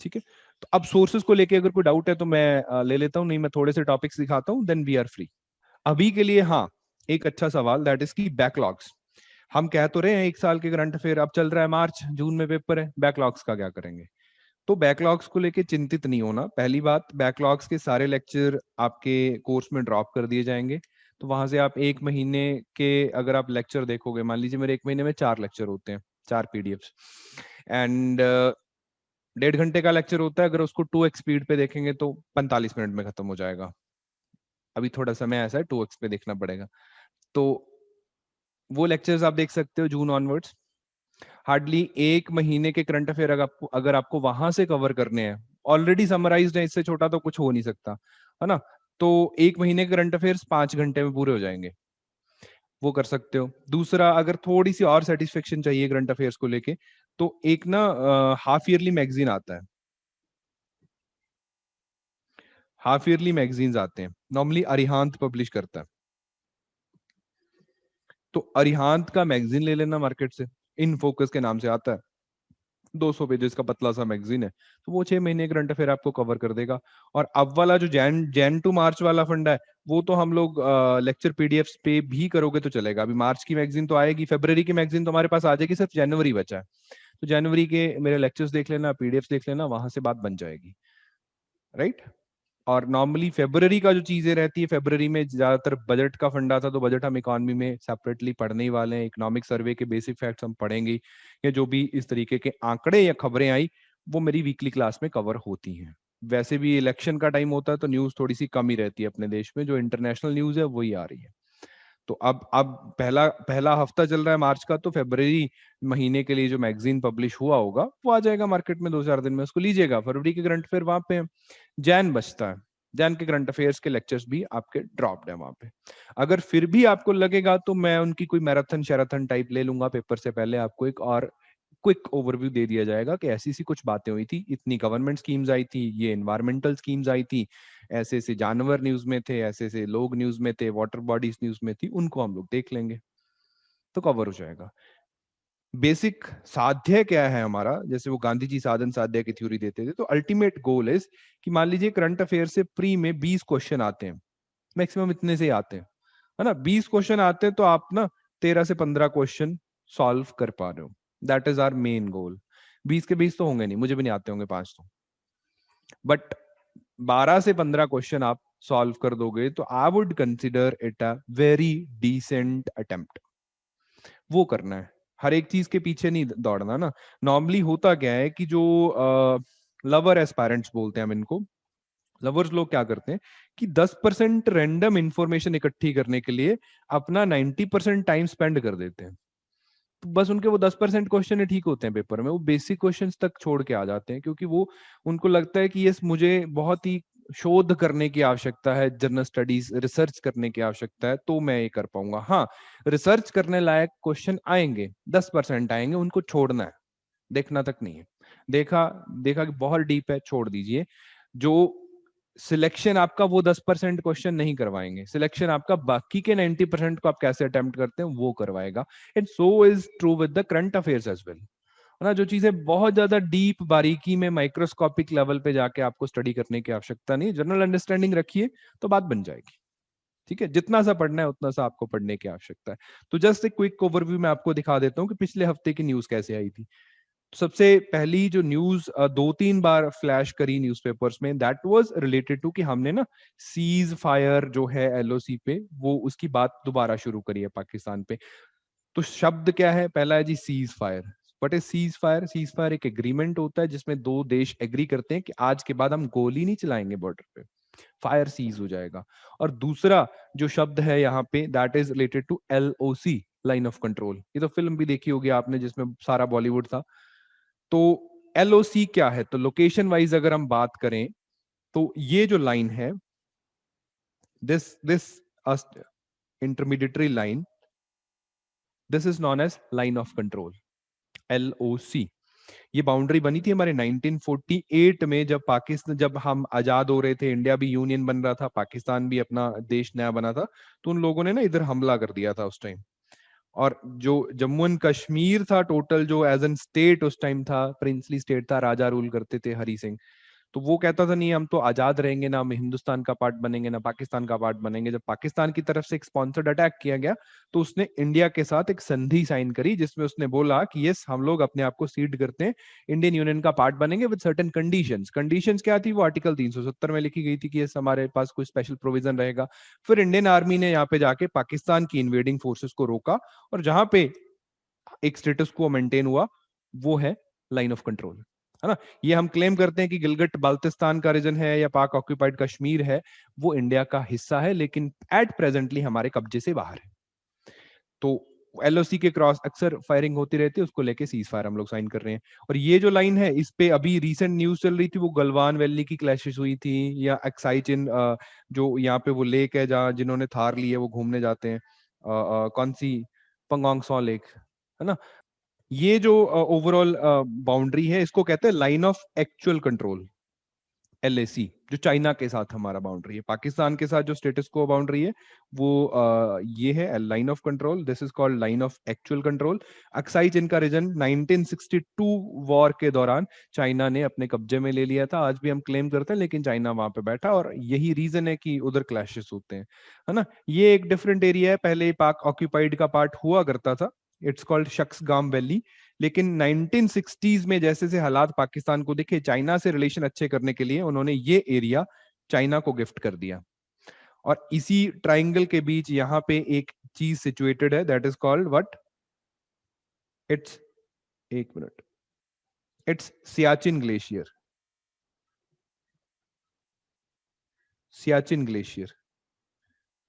ठीक है, तो अब सोर्सेज को लेके अगर कोई डाउट है तो मैं ले लेता हूँ, नहीं मैं थोड़े से टॉपिक्स दिखाता हूँ, देन वी आर फ्री। अभी के लिए हाँ, एक अच्छा सवाल, दैट इज की बैकलॉग्स। हम कह तो रहे हैं एक साल के करंट अफेयर, अब चल रहा है मार्च, जून में पेपर है, बैकलॉग्स का क्या करेंगे? तो बैकलॉग्स को लेके चिंतित नहीं होना। पहली बात, बैकलॉग्स के सारे लेक्चर आपके कोर्स में ड्रॉप कर दिए जाएंगे। तो वहां से आप एक महीने के अगर आप लेक्चर देखोगे, मान लीजिए मेरे एक महीने में 4 लेक्चर होते हैं, 4 पीडीएफ्स, एंड 1.5 घंटे का लेक्चर होता है, अगर उसको 2x स्पीड पे देखेंगे तो 45 मिनट में खत्म हो जाएगा। अभी थोड़ा समय ऐसा है, 2x पे देखना पड़ेगा। तो वो लेक्चर्स आप देख सकते हो जून ऑनवर्ड्स। हार्डली एक महीने के करंट अफेयर अगर आपको वहां से कवर करने हैं, ऑलरेडी समराइज्ड है, इससे छोटा तो कुछ हो नहीं सकता, है ना? तो एक महीने के करंट अफेयर्स 5 घंटे में पूरे हो जाएंगे, वो कर सकते हो। दूसरा, अगर थोड़ी सी और सेटिस्फेक्शन चाहिए करंट अफेयर्स को लेके, तो एक ना हाफ ईयरली मैगजीन आता है, हाफ ईयरली मैगजीन्स आते हैं, नॉर्मली अरिहांत पब्लिश करता है। तो अरिहांत का मैगजीन ले लेना मार्केट से, इन फोकस के नाम से आता है, 200 पेजेस का पतला सा मैगजीन है, तो वो 6 महीने करंट अफेयर आपको कवर कर देगा। और अब वाला जो जैन जैन टू मार्च वाला फंडा है, वो तो हम लोग लेक्चर पीडीएफ्स पे भी करोगे तो चलेगा। अभी मार्च की मैगजीन तो आएगी, फरवरी की मैगजीन तो हमारे पास आ जाएगी, सिर्फ जनवरी बचा है। तो जनवरी के मेरे लेक्चर्स देख लेना, पीडीएफ्स देख लेना, वहां से बात बन जाएगी, राइट? और नॉर्मली फेब्रवरी का जो चीजें रहती है, फेब्रवरी में ज्यादातर बजट का फंडा था, तो बजट हम इकोनॉमी में सेपरेटली पढ़ने ही वाले हैं, इकोनॉमिक सर्वे के बेसिक फैक्ट्स हम पढ़ेंगे ही, या जो भी इस तरीके के आंकड़े या खबरें आई वो मेरी वीकली क्लास में कवर होती हैं। वैसे भी इलेक्शन का टाइम होता है तो न्यूज थोड़ी सी कम ही रहती है अपने देश में, जो इंटरनेशनल न्यूज है वही आ रही है। तो अब पहला पहला हफ्ता चल रहा है मार्च का, तो फरवरी महीने के लिए जो मैगजीन पब्लिश हुआ होगा वो आ जाएगा मार्केट में 2-4 दिन में, उसको लीजिएगा। फरवरी के करंट अफेयर वहां पे है। जैन बचता है, जैन के करंट अफेयर्स के लेक्चर्स भी आपके ड्रॉप्ड है वहां पे। अगर फिर भी आपको लगेगा तो मैं उनकी कोई मैराथन शैराथन टाइप ले लूंगा, पेपर से पहले आपको एक और क्विक ओवरव्यू दे दिया जाएगा कि ऐसी सी कुछ बातें हुई थी, इतनी गवर्नमेंट स्कीम्स आई थी, ये एनवायरमेंटल स्कीम्स आई थी, ऐसे ऐसे जानवर न्यूज में थे, ऐसे ऐसे लोग न्यूज में थे, वाटर बॉडीज न्यूज में थी, उनको हम लोग देख लेंगे, तो कवर हो जाएगा। बेसिक साध्य क्या है हमारा, जैसे वो गांधी जी साधन साध्य की थ्योरी देते थे, तो अल्टीमेट गोल इज कि मान लीजिए करंट अफेयर से प्री में 20 क्वेश्चन आते हैं, मैक्सिमम इतने से ही आते हैं, है ना? 20 क्वेश्चन आते हैं तो आप ना 13 से 15 क्वेश्चन सॉल्व कर पा रहे हो, that is our main goal. 20 के 20 तो होंगे नहीं, मुझे भी नहीं आते होंगे 5 तो, बट 12 से 15 क्वेश्चन आप सॉल्व कर दोगे तो I would consider it a very decent attempt. वो करना है, हर एक चीज के पीछे नहीं दौड़ना ना। नॉर्मली होता क्या है कि जो लवर एस्पायरेंट्स बोलते हैं हम इनको, लवर्स लोग क्या करते हैं कि 10% रैंडम इंफॉर्मेशन इकट्ठी करने के लिए अपना 90% टाइम स्पेंड कर देते हैं। तो बस उनके वो 10% क्वेश्चन ही ठीक होते हैं पेपर में, वो बेसिक क्वेश्चंस तक छोड़ के आ जाते हैं, क्योंकि वो उनको लगता है कि यस मुझे बहुत ही शोध करने की आवश्यकता है, जर्नल स्टडीज रिसर्च करने की आवश्यकता है, तो मैं ये कर पाऊंगा। हाँ, रिसर्च करने लायक क्वेश्चन आएंगे, 10% आएंगे, उनको छोड़ना है, देखना तक नहीं है। देखा देखा कि बहुत डीप है, छोड़ दीजिए। जो सिलेक्शन आपका वो 10% क्वेश्चन नहीं करवाएंगे, सिलेक्शन आपका बाकी के 90% को आप कैसे अटेम्प्ट करते हैं वो करवाएगा। And so is true with the current affairs as well, है ना। जो चीजें बहुत ज्यादा डीप बारीकी में माइक्रोस्कोपिक लेवल पे जाके आपको स्टडी करने की आवश्यकता नहीं, जनरल अंडरस्टैंडिंग रखिए तो बात बन जाएगी। ठीक है, जितना सा पढ़ना है उतना सा आपको पढ़ने की आवश्यकता है। तो जस्ट एक क्विक ओवरव्यू मैं आपको दिखा देता हूँ कि पिछले हफ्ते की न्यूज कैसे आई थी। सबसे पहली जो न्यूज 2-3 बार फ्लैश करी न्यूज़पेपर्स में, दैट वाज रिलेटेड टू कि हमने ना सीज फायर जो है एलओसी पे, वो उसकी बात दोबारा शुरू करी है पाकिस्तान पे। तो शब्द क्या है, पहला है जी cease fire. But a cease fire, cease fire एक एग्रीमेंट होता है जिसमें दो देश एग्री करते हैं कि आज के बाद हम गोली नहीं चलाएंगे बॉर्डर पे, फायर सीज हो जाएगा। और दूसरा जो शब्द है यहाँ पे, that is related to LOC, line of control. ये तो फिल्म भी देखी होगी आपने जिसमें सारा बॉलीवुड था। तो एलओसी क्या है, तो लोकेशन वाइज अगर हम बात करें तो ये जो लाइन है, this intermediatory line, this is known as line of control, LOC. ये बाउंड्री बनी थी हमारे 1948 में, जब पाकिस्तान, जब हम आजाद हो रहे थे, इंडिया भी यूनियन बन रहा था, पाकिस्तान भी अपना देश नया बना था, तो उन लोगों ने ना इधर हमला कर दिया था उस टाइम। और जो जम्मू एंड कश्मीर था टोटल, जो एज एन स्टेट उस टाइम था, प्रिंसली स्टेट था, राजा रूल करते थे हरी सिंह। तो वो कहता था नहीं हम तो आजाद रहेंगे ना, हम हिंदुस्तान का पार्ट बनेंगे ना पाकिस्तान का पार्ट बनेंगे। जब पाकिस्तान की तरफ से एक स्पॉन्सर्ड अटैक किया गया तो उसने इंडिया के साथ एक संधि साइन करी, जिसमें उसने बोला कि यस हम लोग अपने आप को सीड करते हैं, इंडियन यूनियन का पार्ट बनेंगे विद सर्टेन कंडीशंस। कंडीशंस क्या थी, वो आर्टिकल 370 में लिखी गई थी कि यस हमारे पास कोई स्पेशल प्रोविजन रहेगा। फिर इंडियन आर्मी ने यहाँ पे जाके पाकिस्तान की इन्वेडिंग फोर्सेस को रोका, और जहां पे एक स्टेटस को मेंटेन हुआ, वो है लाइन ऑफ कंट्रोल, है ना। ये हम क्लेम करते हैं कि गिलगिट बाल्टिस्तान का रीजन है या पाक ऑक्यूपाइड कश्मीर है, वो इंडिया का हिस्सा है, लेकिन एट प्रेजेंटली हमारे कब्जे से बाहर है। तो एलओसी के क्रॉस अक्सर फायरिंग होती रहती है, उसको लेके सीज फायर हम लोग साइन कर रहे हैं। और ये जो लाइन है, इस पे अभी रिसेंट न्यूज चल रही थी, वो गलवान वैली की क्लैशेस हुई थी, या एक्साई चिन, जो यहाँ पे वो लेक है जहाँ जिन्होंने थार ली है वो घूमने जाते हैं, कौन सी, पंगोंग सॉ लेक, है ना। ये जो ओवरऑल बाउंड्री है, इसको कहते हैं line of actual control, LAC. जो चाइना के साथ हमारा बाउंड्री है, पाकिस्तान के साथ जो स्टेटस को बाउंड्री है, वो ये है line of control, this is called line of actual control. Aksai Chin का रीजन 1962 वॉर के दौरान चाइना ने अपने कब्जे में ले लिया था, आज भी हम क्लेम करते हैं, लेकिन चाइना वहां पे बैठा, और यही रीजन है कि उधर क्लैशेस होते हैं, है ना। ये एक डिफरेंट एरिया है, पहले पाक ऑक्यूपाइड का पार्ट हुआ करता था, इट्स कॉल्ड शख्सगाम वैली। लेकिन 1960s में जैसे से हालात पाकिस्तान को दिखे, चाइना से रिलेशन अच्छे करने के लिए उन्होंने ये एरिया चाइना को गिफ्ट कर दिया। और इसी ट्राइंगल के बीच यहाँ पे एक चीज सिचुएटेड है, that is called what, it's, एक मिनट, it's Siachen glacier, Siachen glacier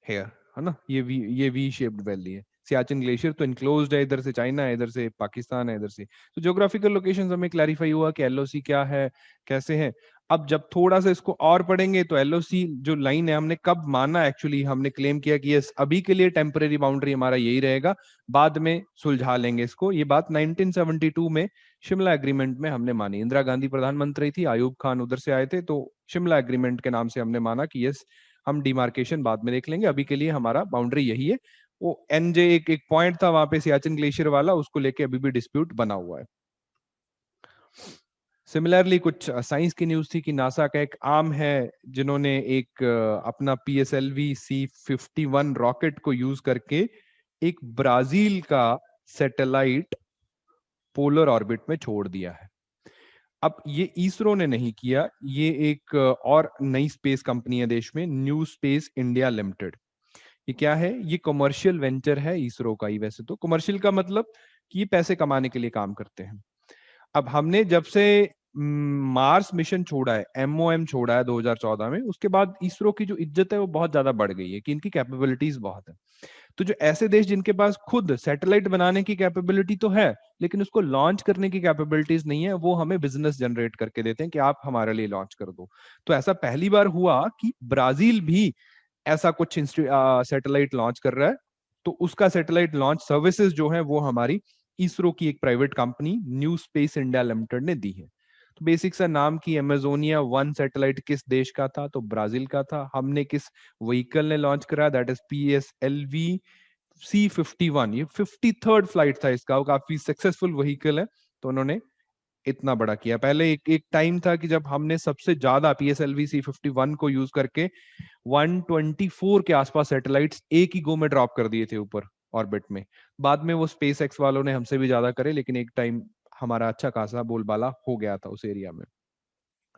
है ना। ये वी शेप्ड वैली है सियाचिन ग्लेशियर। तो इनक्लोज्ड है, इधर से चाइना है, इधर से पाकिस्तान है, इधर से। तो ज्योग्राफिकल लोकेशन हमें क्लैरिफाई हुआ कि एलओसी क्या है, कैसे है। अब जब थोड़ा सा इसको और पढ़ेंगे तो एलओसी जो लाइन है, हमने कब माना, एक्चुअली हमने क्लेम किया कि यस अभी के लिए टेम्परेरी बाउंड्री हमारा यही रहेगा, बाद में सुलझा लेंगे इसको। ये बात 1972 में शिमला एग्रीमेंट में हमने मानी। इंदिरा गांधी प्रधानमंत्री थी, आयूब खान उधर से आए थे, तो शिमला एग्रीमेंट के नाम से हमने माना कि यस हम डिमार्केशन बाद में देख लेंगे, अभी के लिए हमारा बाउंड्री यही है। वो एनजे एक पॉइंट था वहां पे सियाचिन ग्लेशियर वाला, उसको लेके अभी भी डिस्प्यूट बना हुआ है। सिमिलरली कुछ साइंस की न्यूज थी कि नासा का एक आर्म है, जिन्होंने एक अपना पीएसएलवी C-51 रॉकेट को यूज करके एक ब्राजील का सैटेलाइट पोलर ऑर्बिट में छोड़ दिया है। अब ये इसरो ने नहीं किया, ये एक और नई स्पेस कंपनी है देश में, न्यू स्पेस इंडिया लिमिटेड। ये क्या है, ये कमर्शियल वेंचर है इसरो का ही। वैसे तो कमर्शियल का मतलब कि ये पैसे कमाने के लिए काम करते हैं। अब हमने जब से मार्स मिशन छोड़ा है, MOM छोड़ा है 2014 में, उसके बाद इसरो की जो इज्जत है वो बहुत ज्यादा बढ़ गई है कि इनकी कैपेबिलिटीज बहुत है। तो जो ऐसे देश जिनके पास खुद सैटेलाइट बनाने की कैपेबिलिटी तो है लेकिन उसको लॉन्च करने की कैपेबिलिटीज नहीं है, वो हमें बिजनेस जनरेट करके देते हैं कि आप हमारे लिए लॉन्च कर दो। तो ऐसा पहली बार हुआ कि ब्राजील भी ऐसा कुछ सैटेलाइट लॉन्च कर रहा है। तो उसका सैटेलाइट लॉन्च सर्विसेज जो है वो हमारी इसरो की एक private company new space India limited ने दी है। तो बेसिक सा नाम की अमेजोनिया 1 सैटेलाइट किस देश का था, तो ब्राजील का था। हमने किस व्हीकल ने लॉन्च करा, दैट इज PSLV C-51, ये 53rd फ्लाइट था इसका, वो काफी सक्सेसफुल व्हीकल है। तो उन्होंने इतना बड़ा किया। पहले एक एक टाइम था कि जब हमने सबसे ज्यादा PSLV C-51 को यूज करके 124 के आसपास सैटेलाइट्स एक ही गो में ड्रॉप कर दिए थे ऊपर ऑर्बिट में। बाद में वो स्पेस एक्स वालों ने हमसे भी ज्यादा करे, लेकिन एक टाइम हमारा अच्छा खासा बोलबाला हो गया था उस एरिया में,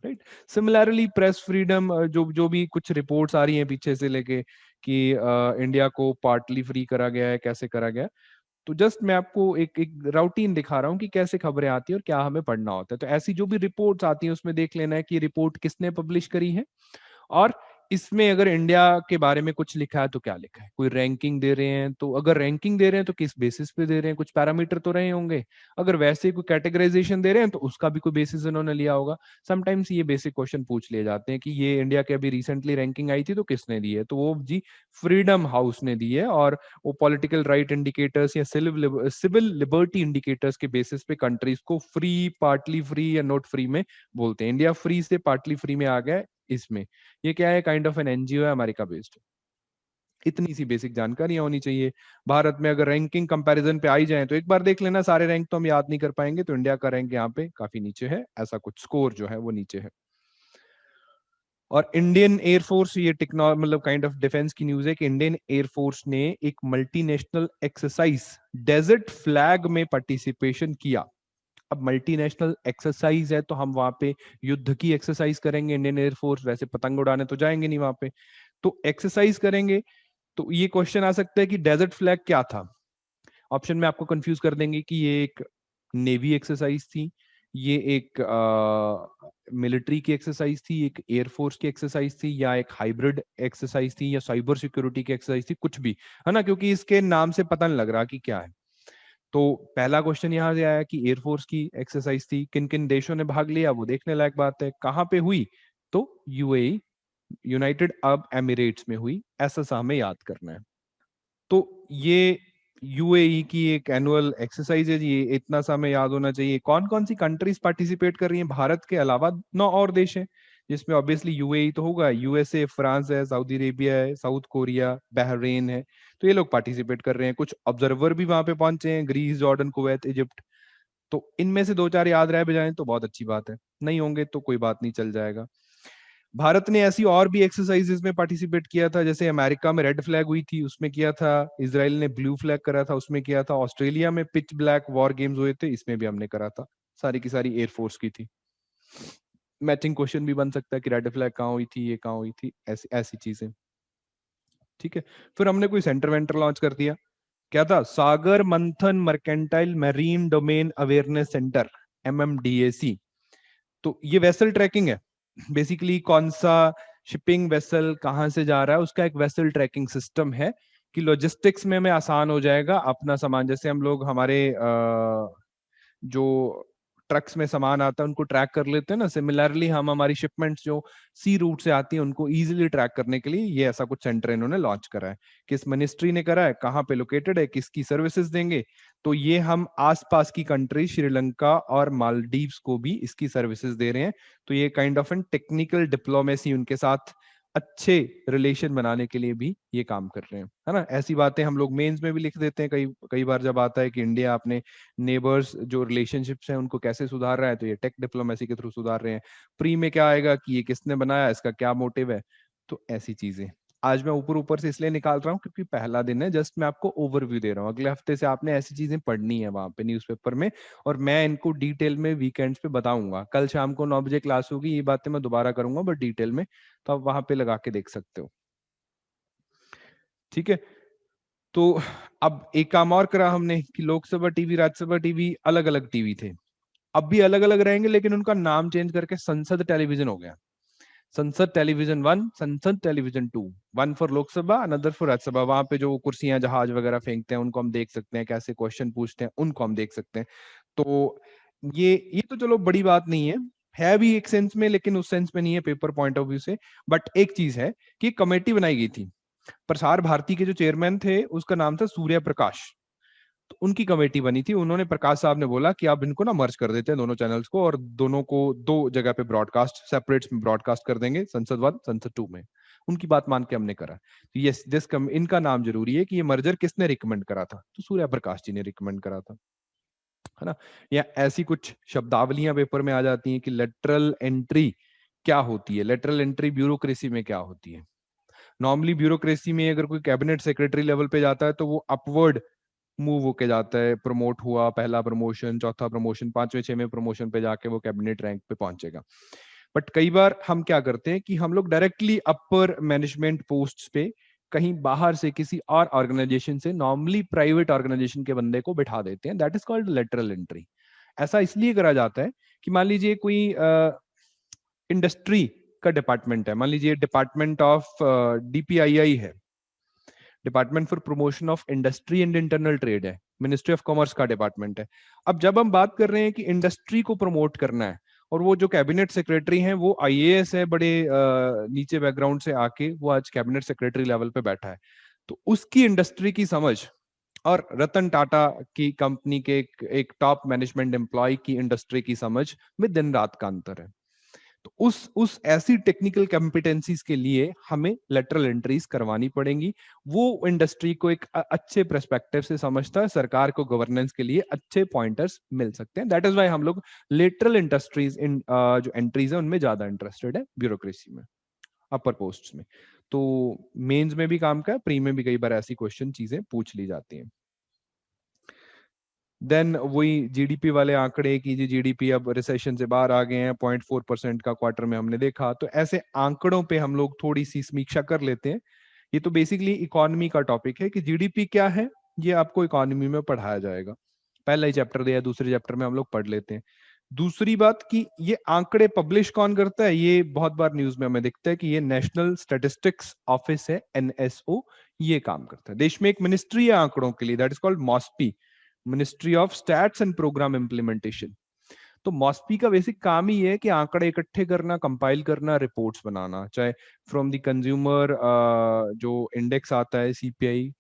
राइट। सिमिलरली प्रेस फ्रीडम, जो जो भी कुछ रिपोर्ट्स आ रही हैं पीछे से लेके कि इंडिया को पार्टली फ्री करा गया है, कैसे करा गया है, तो जस्ट मैं आपको एक एक राउटीन दिखा रहा हूँ कि कैसे खबरें आती है और क्या हमें पढ़ना होता है। तो ऐसी जो भी रिपोर्ट्स आती हैं उसमें देख लेना है कि रिपोर्ट किसने पब्लिश करी है, और इसमें अगर इंडिया के बारे में कुछ लिखा है तो क्या लिखा है। कोई रैंकिंग दे रहे हैं तो अगर रैंकिंग दे रहे हैं तो किस बेसिस पे दे रहे हैं, कुछ पैरामीटर तो रहे होंगे। अगर वैसे कोई कैटेगराइजेशन दे रहे हैं तो उसका भी कोई बेसिस इन्होंने लिया होगा। समटाइम्स ये बेसिक क्वेश्चन पूछ लिए जाते हैं कि ये इंडिया के अभी रिसेंटली रैंकिंग आई थी तो किसने दी है, तो वो जी फ्रीडम हाउस ने दी है। और वो पॉलिटिकल राइट इंडिकेटर्स या सिविल लिबर्टी इंडिकेटर्स के बेसिस पे कंट्रीज को फ्री, पार्टली फ्री या नॉट फ्री में बोलते हैं। इंडिया फ्री से पार्टली फ्री में आ गया इसमें। ये क्या है, काइंड ऑफ एन NGO है, अमेरिका बेस्ड। इतनी सी बेसिक जानकारियां होनी चाहिए। भारत में अगर रैंकिंग कंपैरिजन पे आई जाए तो एक बार देख लेना, सारे रैंक तो हम याद नहीं कर पाएंगे, तो इंडिया का रैंक यहाँ पे काफी नीचे है, ऐसा कुछ स्कोर जो है वो नीचे है। और इंडियन एयरफोर्स, ये टेक्नोलॉजी मतलब काइंड ऑफ डिफेंस की न्यूज है कि इंडियन एयरफोर्स ने एक मल्टीनेशनल एक्सरसाइज डेजर्ट फ्लैग में पार्टिसिपेशन किया। अब मल्टीनेशनल एक्सरसाइज है तो हम वहां पे युद्ध की एक्सरसाइज करेंगे, इंडियन एयरफोर्स वैसे पतंग उड़ाने तो जाएंगे नहीं वहां पे, तो एक्सरसाइज करेंगे। तो ये क्वेश्चन आ सकता है कि डेजर्ट फ्लैग क्या था। ऑप्शन में आपको कंफ्यूज कर देंगे कि ये एक नेवी एक्सरसाइज थी, ये एक मिलिट्री की एक्सरसाइज थी, एक एयरफोर्स की एक्सरसाइज थी, या एक हाइब्रिड एक्सरसाइज थी, या साइबर सिक्योरिटी की एक्सरसाइज थी, कुछ भी, है ना, क्योंकि इसके नाम से पता नहीं लग रहा कि क्या है। तो पहला क्वेश्चन यहाँ से आया कि एयरफोर्स की एक्सरसाइज थी, किन किन देशों ने भाग लिया वो देखने लायक बात है। कहाँ पे हुई, तो UAE, यूनाइटेड अरब एमिरेट्स में हुई, ऐसा सा हमें याद करना है। तो ये UAE की एक एनुअल एक्सरसाइज है जी, ये इतना सा हमें याद होना चाहिए। कौन कौन सी कंट्रीज पार्टिसिपेट कर रही हैं, भारत के अलावा 9 और देश हैं, जिसमें ऑब्वियसली UAE तो होगा, USA, फ्रांस है, सऊदी अरेबिया है, साउथ कोरिया, बहरीन है। तो ये लोग पार्टिसिपेट कर रहे हैं। कुछ ऑब्जर्वर भी वहां पे पहुंचे हैं, ग्रीस, जॉर्डन, कुवैत, इजिप्ट। तो इनमें से दो चार याद रह भी जाए तो बहुत अच्छी बात है, नहीं होंगे तो कोई बात नहीं, चल जाएगा। भारत ने ऐसी और भी एक्सरसाइजेज में पार्टिसिपेट किया था, जैसे अमेरिका में रेड फ्लैग हुई थी उसमें किया था, इसराइल ने ब्लू फ्लैग करा था उसमें किया था, ऑस्ट्रेलिया में पिच ब्लैक वॉर गेम्स हुए थे इसमें भी हमने करा था। सारी की सारी एयरफोर्स की थी। मैचिंग क्वेश्चन भी बन सकता है कि रेड फ्लैग कहाँ हुई थी, ये कहाँ हुई थी, ऐसी ऐसी चीजें। ठीक है, फिर हमने कोई सेंटर वेंटर लॉन्च कर दिया। क्या था, सागर मंथन mercantile marine domain awareness centre, MMDAC। तो ये वेसल ट्रैकिंग है बेसिकली, कौन सा शिपिंग वेसल कहाँ से जा रहा है उसका एक वेसल ट्रैकिंग सिस्टम है, कि लॉजिस्टिक्स में हमें आसान हो जाएगा अपना सामान। जैसे हम लोग हमारे जो ट्रक्स में सामान आता है उनको ट्रैक कर लेते हैं ना, सिमिलरली हम हमारी शिपमेंट्स जो सी रूट से आती है उनको इजीली ट्रैक करने के लिए ये ऐसा कुछ सेंटर इन्होंने लॉन्च करा है। किस मिनिस्ट्री ने करा है, कहाँ पे लोकेटेड है, किसकी सर्विसेज देंगे, तो ये हम आसपास की कंट्री श्रीलंका और मालदीव्स को भी इसकी सर्विसेज दे रहे हैं। तो ये kind of an technical diplomacy, उनके साथ अच्छे रिलेशन बनाने के लिए भी ये काम कर रहे हैं, है ना। ऐसी बातें हम लोग मेंस में भी लिख देते हैं कई कई बार, जब आता है कि इंडिया अपने नेबर्स जो रिलेशनशिप्स हैं उनको कैसे सुधार रहा है, तो ये टेक डिप्लोमेसी के थ्रू सुधार रहे हैं। प्री में क्या आएगा कि ये किसने बनाया, इसका क्या मोटिव है, तो ऐसी चीजें। आज मैं ऊपर ऊपर से इसलिए निकाल रहा हूँ क्योंकि पहला दिन है, जस्ट मैं आपको ओवरव्यू दे रहा हूँ। अगले हफ्ते से आपने ऐसी चीजें पढ़नी है वहां पे न्यूज़पेपर में, और मैं इनको डिटेल में वीकेंड्स पे बताऊंगा। कल शाम को 9 बजे क्लास होगी, ये बातें मैं दोबारा करूंगा बट डिटेल में, तो आप वहां पे लगा के देख सकते हो। ठीक है, तो अब एक काम और करा हमने कि लोकसभा टीवी राज्यसभा टीवी अलग अलग टीवी थे, अब भी अलग अलग रहेंगे, लेकिन उनका नाम चेंज करके संसद टेलीविजन हो गया। संसद टेलीविजन 1, संसद television 2, one for Lok Sabha, another for Rajya Sabha. वहां पे जो कुर्सियां जहाज वगैरह फेंकते हैं उनको हम देख सकते हैं, कैसे क्वेश्चन पूछते हैं उनको हम देख सकते हैं। तो ये तो चलो बड़ी बात नहीं है भी एक सेंस में, लेकिन उस सेंस में नहीं है पेपर पॉइंट ऑफ व्यू से। बट एक चीज है कि कमेटी बनाई गई थी, प्रसार भारती के जो चेयरमैन थे उसका नाम था सूर्य प्रकाश। तो उनकी कमेटी बनी थी, उन्होंने, प्रकाश साहब ने बोला कि आप इनको ना मर्ज कर देते हैं दोनों चैनल्स को, और दोनों को दो जगह पे ब्रॉडकास्ट सेपरेट में ब्रॉडकास्ट कर देंगे, संसद 1 संसद 2 में। उनकी बात मान के हमने करा। तो ये इनका नाम जरूरी है कि ये मर्जर किसने रिकमेंड करा था, तो सूर्य प्रकाश जी ने रिकमेंड करा था, है ना। या ऐसी कुछ शब्दावलियां पेपर में आ जाती हैं कि लेटरल एंट्री क्या होती है, लेटरल एंट्री ब्यूरोक्रेसी में क्या होती है। नॉर्मली ब्यूरोक्रेसी में अगर कोई कैबिनेट सेक्रेटरी लेवल पे जाता है तो वो अपवर्ड मूव होके जाता है, प्रमोट हुआ, पहला प्रमोशन, चौथा प्रमोशन, पांचवें छठवें प्रमोशन पे जाके वो कैबिनेट रैंक पे पहुंचेगा। बट कई बार हम क्या करते हैं कि हम लोग डायरेक्टली अपर मैनेजमेंट पोस्ट पे कहीं बाहर से किसी और ऑर्गेनाइजेशन से, नॉर्मली प्राइवेट ऑर्गेनाइजेशन के बंदे को बिठा देते हैं, that is called lateral entry. ऐसा इसलिए करा जाता है कि मान लीजिए कोई इंडस्ट्री का डिपार्टमेंट है, मान लीजिए डिपार्टमेंट ऑफ डीपीआईआई है, department for promotion of industry and internal trade है, मिनिस्ट्री ऑफ कॉमर्स का डिपार्टमेंट है। अब जब हम बात कर रहे हैं कि इंडस्ट्री को प्रमोट करना है, और वो जो कैबिनेट सेक्रेटरी हैं वो आईएएस है, बड़े नीचे बैकग्राउंड से आके वो आज कैबिनेट सेक्रेटरी लेवल पे बैठा है, तो उसकी इंडस्ट्री की समझ और रतन टाटा की कंपनी के एक टॉप मैनेजमेंट एम्प्लॉय की इंडस्ट्री की समझ में दिन रात का अंतर है। तो उस ऐसी टेक्निकल कॉम्पिटेंसीज के लिए हमें लेटरल एंट्रीज करवानी पड़ेंगी। वो इंडस्ट्री को एक अच्छे पर्सपेक्टिव से समझता है, सरकार को गवर्नेंस के लिए अच्छे पॉइंटर्स मिल सकते हैं। दैट इज वाई हम लोग लेटरल इंडस्ट्रीज इन जो एंट्रीज है उनमें ज्यादा इंटरेस्टेड है, ब्यूरोक्रेसी में, अपर पोस्ट में। तो मेंस में भी काम का है, प्री में भी कई बार ऐसी क्वेश्चन चीजें पूछ ली जाती हैं। देन वही जीडीपी वाले आंकड़े की, जी जीडीपी अब रिसेशन से बाहर आ गए हैं, 0.4% का क्वार्टर में हमने देखा। तो ऐसे आंकड़ों पे हम लोग थोड़ी सी समीक्षा कर लेते हैं। ये तो बेसिकली इकोनॉमी का टॉपिक है कि जीडीपी क्या है, ये आपको इकोनॉमी में पढ़ाया जाएगा। पहला ही चैप्टर दिया, दूसरे चैप्टर में हम लोग पढ़ लेते हैं। दूसरी बात कि ये आंकड़े पब्लिश कौन करता है, ये बहुत बार न्यूज में हमें दिखता है कि ये नेशनल स्टैटिस्टिक्स ऑफिस है, एनएसओ, ये काम करता है। देश में एक मिनिस्ट्री है आंकड़ों के लिए, that is called MoSPI, ministry of stats and programme implementation. तो मॉस्पी का बेसिक काम ही है कि आंकड़े इकट्ठे करना, कंपाइल करना, रिपोर्ट्स बनाना, चाहे फ्रॉम द कंज्यूमर जो इंडेक्स आता है सीपीआई,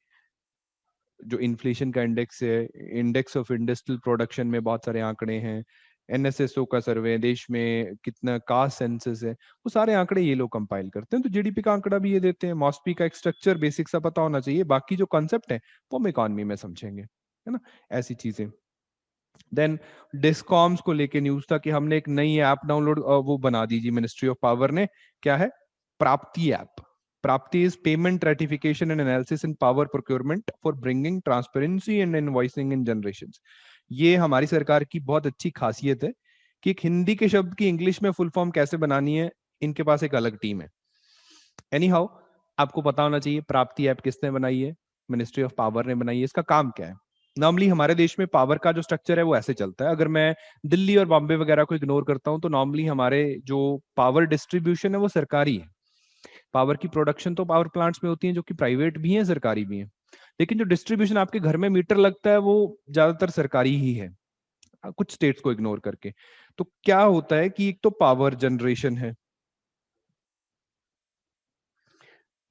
जो इन्फ्लेशन का इंडेक्स है, इंडेक्स ऑफ इंडस्ट्रियल प्रोडक्शन में बहुत सारे आंकड़े हैं, एनएसएसओ का सर्वे, देश में कितना कास्ट सेंसस है, वो सारे आंकड़े ये लोग कंपाइल करते हैं। तो जीडीपी का आंकड़ा भी ये देते हैं। मॉस्पी का एक स्ट्रक्चर बेसिक सा पता होना चाहिए, बाकी जो कॉन्सेप्ट है वो हम इकोनॉमी में समझेंगे, है ना, ऐसी चीजें। देन डिस्कॉम्स को लेके न्यूज था कि हमने एक नई ऐप डाउनलोड वो बना दीजिए मिनिस्ट्री ऑफ पावर ने, क्या है, प्राप्ति ऐप। प्राप्ति is payment ratification and analysis in power procurement for bringing transparency and invoicing in generation. ये हमारी सरकार की बहुत अच्छी खासियत है कि एक हिंदी के शब्द की इंग्लिश में फुल फॉर्म कैसे बनानी है, इनके पास एक अलग टीम है। एनी हाउ, आपको पता होना चाहिए प्राप्ति ऐप किसने बनाई है, मिनिस्ट्री ऑफ पावर ने बनाई है। इसका काम क्या है? नॉर्मली हमारे देश में पावर का जो स्ट्रक्चर है वो ऐसे चलता है, अगर मैं दिल्ली और बॉम्बे वगैरह को इग्नोर करता हूं तो नॉर्मली हमारे जो पावर डिस्ट्रीब्यूशन है वो सरकारी है। पावर की प्रोडक्शन तो पावर प्लांट्स में होती है जो कि प्राइवेट भी है, सरकारी भी है, लेकिन जो डिस्ट्रीब्यूशन आपके घर में मीटर लगता है वो ज्यादातर सरकारी ही है, कुछ स्टेट्स को इग्नोर करके। तो क्या होता है कि एक तो पावर जनरेशन है,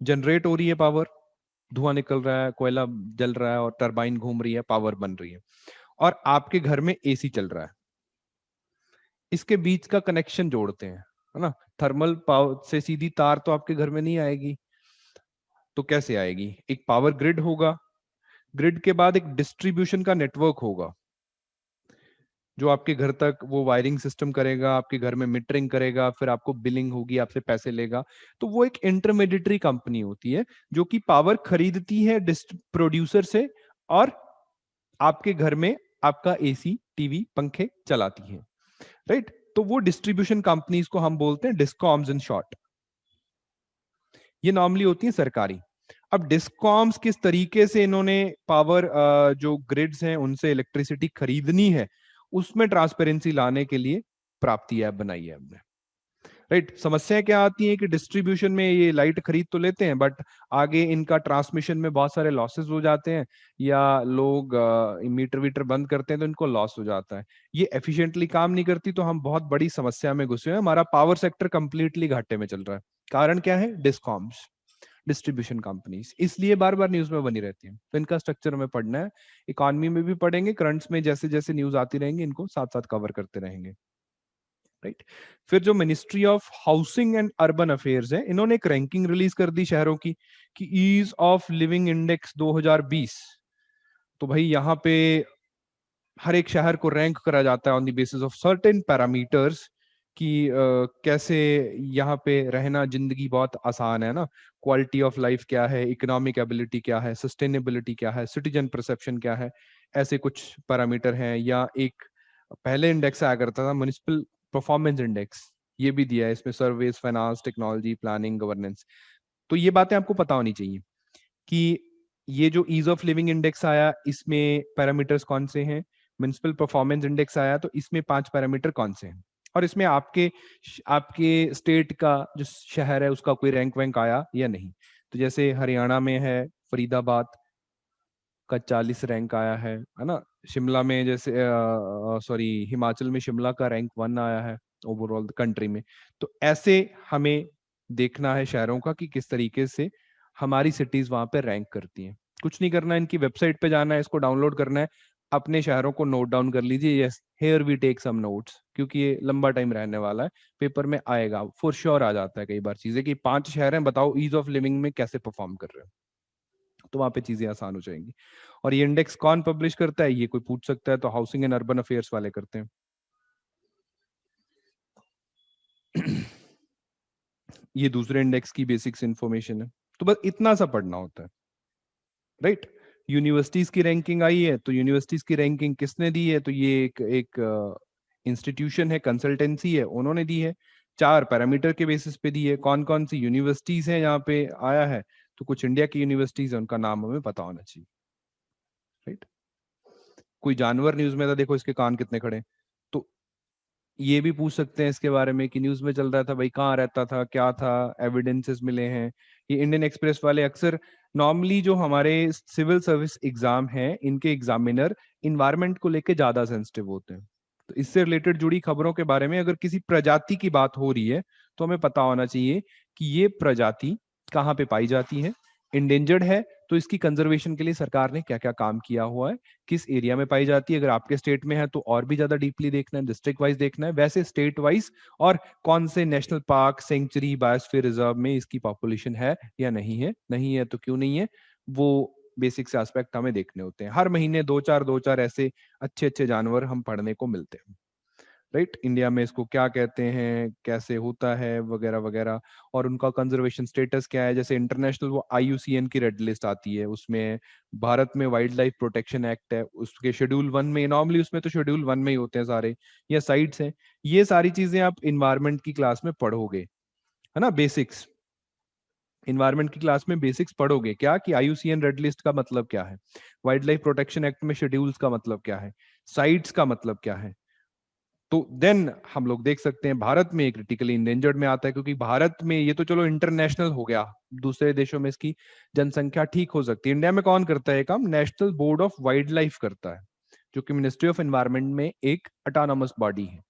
जनरेट हो रही है पावर, धुआं निकल रहा है, कोयला जल रहा है और टरबाइन घूम रही है, पावर बन रही है, और आपके घर में एसी चल रहा है, इसके बीच का कनेक्शन जोड़ते हैं, है ना। थर्मल पावर से सीधी तार तो आपके घर में नहीं आएगी, तो कैसे आएगी? एक पावर ग्रिड होगा, ग्रिड के बाद एक डिस्ट्रीब्यूशन का नेटवर्क होगा जो आपके घर तक वो वायरिंग सिस्टम करेगा, आपके घर में मीटरिंग करेगा, फिर आपको बिलिंग होगी, आपसे पैसे लेगा। तो वो एक इंटरमीडिएटरी कंपनी होती है जो कि पावर खरीदती है प्रोड्यूसर से, और आपके घर में आपका एसी, टीवी, पंखे चलाती है, राइट। तो वो डिस्ट्रीब्यूशन कंपनीज को हम बोलते हैं डिस्कॉम्स इन शॉर्ट। ये नॉर्मली होती है सरकारी। अब डिस्कॉम्स किस तरीके से इन्होंने पावर जो ग्रिड्स हैं उनसे इलेक्ट्रिसिटी खरीदनी है, उसमें ट्रांसपेरेंसी लाने के लिए प्राप्ति ऐप बनाई है हमने। राइट, समस्याएं क्या आती हैं कि डिस्ट्रीब्यूशन में ये लाइट खरीद तो लेते हैं, बट आगे इनका ट्रांसमिशन में बहुत सारे लॉसेस हो जाते हैं, या लोग मीटर वीटर बंद करते हैं तो इनको लॉस हो जाता है, ये एफिशिएंटली काम नहीं करती, तो हम बहुत बड़ी समस्या में घुसे हैं। हमारा पावर सेक्टर कंप्लीटली घाटे में चल रहा है। कारण क्या है? डिस्कॉम्स, डिस्ट्रीब्यूशन कंपनीज, इसलिए बार बार न्यूज में बनी रहती है। तो इनका स्ट्रक्चर हमें पढ़ना है, इकोनॉमी में भी पढ़ेंगे, करंट्स में जैसे जैसे न्यूज आती रहेंगी इनको साथ साथ कवर करते रहेंगे। राइट, फिर जो ministry of housing and urban affairs है, इन्होंने एक रैंकिंग रिलीज कर दी शहरों की कि ईज ऑफ लिविंग इंडेक्स 2020। तो भाई यहाँ पे हर एक शहर को रैंक करा जाता है on the basis of certain parameters कि कैसे यहाँ पे रहना, जिंदगी बहुत आसान है ना, क्वालिटी ऑफ लाइफ क्या है, इकोनॉमिक एबिलिटी क्या है, सस्टेनेबिलिटी क्या है, सिटीजन परसेप्शन क्या है, ऐसे कुछ पैरामीटर हैं। या एक पहले इंडेक्स आया करता था म्युनिसिपल परफॉर्मेंस इंडेक्स, ये भी दिया है इसमें, service, finance, technology, planning, governance. तो ये बातें आपको पता होनी चाहिए कि ये जो ईज ऑफ लिविंग इंडेक्स आया, इसमें पैरामीटर्स कौन से हैं, म्युनिसिपल परफॉर्मेंस इंडेक्स आया तो इसमें 5 पैरामीटर कौन से हैं, और इसमें आपके आपके स्टेट का जो शहर है उसका कोई रैंक वैंक आया या नहीं। तो जैसे हरियाणा में है फरीदाबाद का 40 रैंक आया है ना। शिमला में जैसे सॉरी हिमाचल में शिमला का रैंक 1 आया है ओवरऑल कंट्री में। तो ऐसे हमें देखना है शहरों का कि किस तरीके से हमारी सिटीज वहां पे रैंक करती हैं। कुछ नहीं करना है, इनकी वेबसाइट पे जाना है, इसको डाउनलोड करना है, अपने शहरों को नोट डाउन कर लीजिए। Yes, here we take some notes, क्योंकि ये लंबा टाइम रहने वाला है, पेपर में आएगा फॉर श्योर, आ जाता है कई बार चीजें कि 5 शहर हैं, बताओ ईज ऑफ लिविंग में कैसे परफॉर्म कर रहे हो, तो वहां पे चीजें आसान हो जाएंगी। और ये इंडेक्स कौन पब्लिश करता है, ये कोई पूछ सकता है, तो हाउसिंग एंड अर्बन अफेयर्स वाले करते हैं। ये दूसरे इंडेक्स की बेसिक्स इंफॉर्मेशन है, तो बस इतना सा पढ़ना होता है। राइट, यूनिवर्सिटीज की रैंकिंग आई है, तो यूनिवर्सिटीज की रैंकिंग किसने दी है, तो ये एक इंस्टीट्यूशन है, कंसल्टेंसी है, उन्होंने दी है। 4 पैरामीटर के बेसिस पे दी है। कौन कौन सी यूनिवर्सिटीज हैं यहाँ पे आया है, तो कुछ इंडिया की यूनिवर्सिटीज है, उनका नाम हमें पता होना चाहिए। राइट, कोई जानवर न्यूज में था, देखो इसके कान कितने खड़े, तो ये भी पूछ सकते हैं इसके बारे में कि न्यूज में चल रहा था भाई, कहाँ रहता था, क्या था, एविडेंसेस मिले हैं। ये इंडियन एक्सप्रेस वाले अक्सर, नॉर्मली जो हमारे सिविल सर्विस एग्जाम हैं, इनके एग्जामिनर इन्वायरमेंट को लेके ज्यादा सेंसिटिव होते हैं। तो इससे रिलेटेड जुड़ी खबरों के बारे में अगर किसी प्रजाति की बात हो रही है, तो हमें पता होना चाहिए कि ये प्रजाति कहाँ पे पाई जाती है, इंडेंजर्ड है तो इसकी कंजर्वेशन के लिए सरकार ने क्या क्या काम किया हुआ है, किस एरिया में पाई जाती है, अगर आपके स्टेट में है तो और भी ज्यादा डीपली देखना है, डिस्ट्रिक्ट वाइज देखना है, वैसे स्टेट वाइज, और कौन से national park, sanctuary, biosphere reserve में इसकी पॉपुलेशन है या नहीं है, नहीं है तो क्यों नहीं है, वो बेसिक से एस्पेक्ट हमें देखने होते हैं। हर महीने दो चार ऐसे अच्छे अच्छे जानवर हम पढ़ने को मिलते हैं। राइट, इंडिया में इसको क्या कहते हैं, कैसे होता है, वगैरह वगैरह, और उनका कंजर्वेशन स्टेटस क्या है। जैसे इंटरनेशनल वो IUCN की रेड लिस्ट आती है, उसमें भारत में वाइल्ड लाइफ प्रोटेक्शन एक्ट है, उसके शेड्यूल 1 में, नॉर्मली उसमें तो शेड्यूल 1 में ही होते हैं सारे, या साइट्स हैं। ये सारी चीजें आप इन्वायरमेंट की क्लास में पढ़ोगे, है ना, बेसिक्स, इन्वायरमेंट की क्लास में बेसिक्स पढ़ोगे क्या कि IUCN रेड लिस्ट का मतलब क्या है, वाइल्ड लाइफ प्रोटेक्शन एक्ट में शेड्यूल्स का मतलब क्या है, साइट्स का मतलब क्या है। तो देन हम लोग देख सकते हैं भारत में क्रिटिकली इंडेंजर्ड में आता है, क्योंकि भारत में ये तो चलो इंटरनेशनल हो गया, दूसरे देशों में इसकी जनसंख्या ठीक हो सकती है। इंडिया में कौन करता है काम, national board of wild life करता है, जो कि मिनिस्ट्री ऑफ एनवायरनमेंट में एक ऑटोनोमस बॉडी है।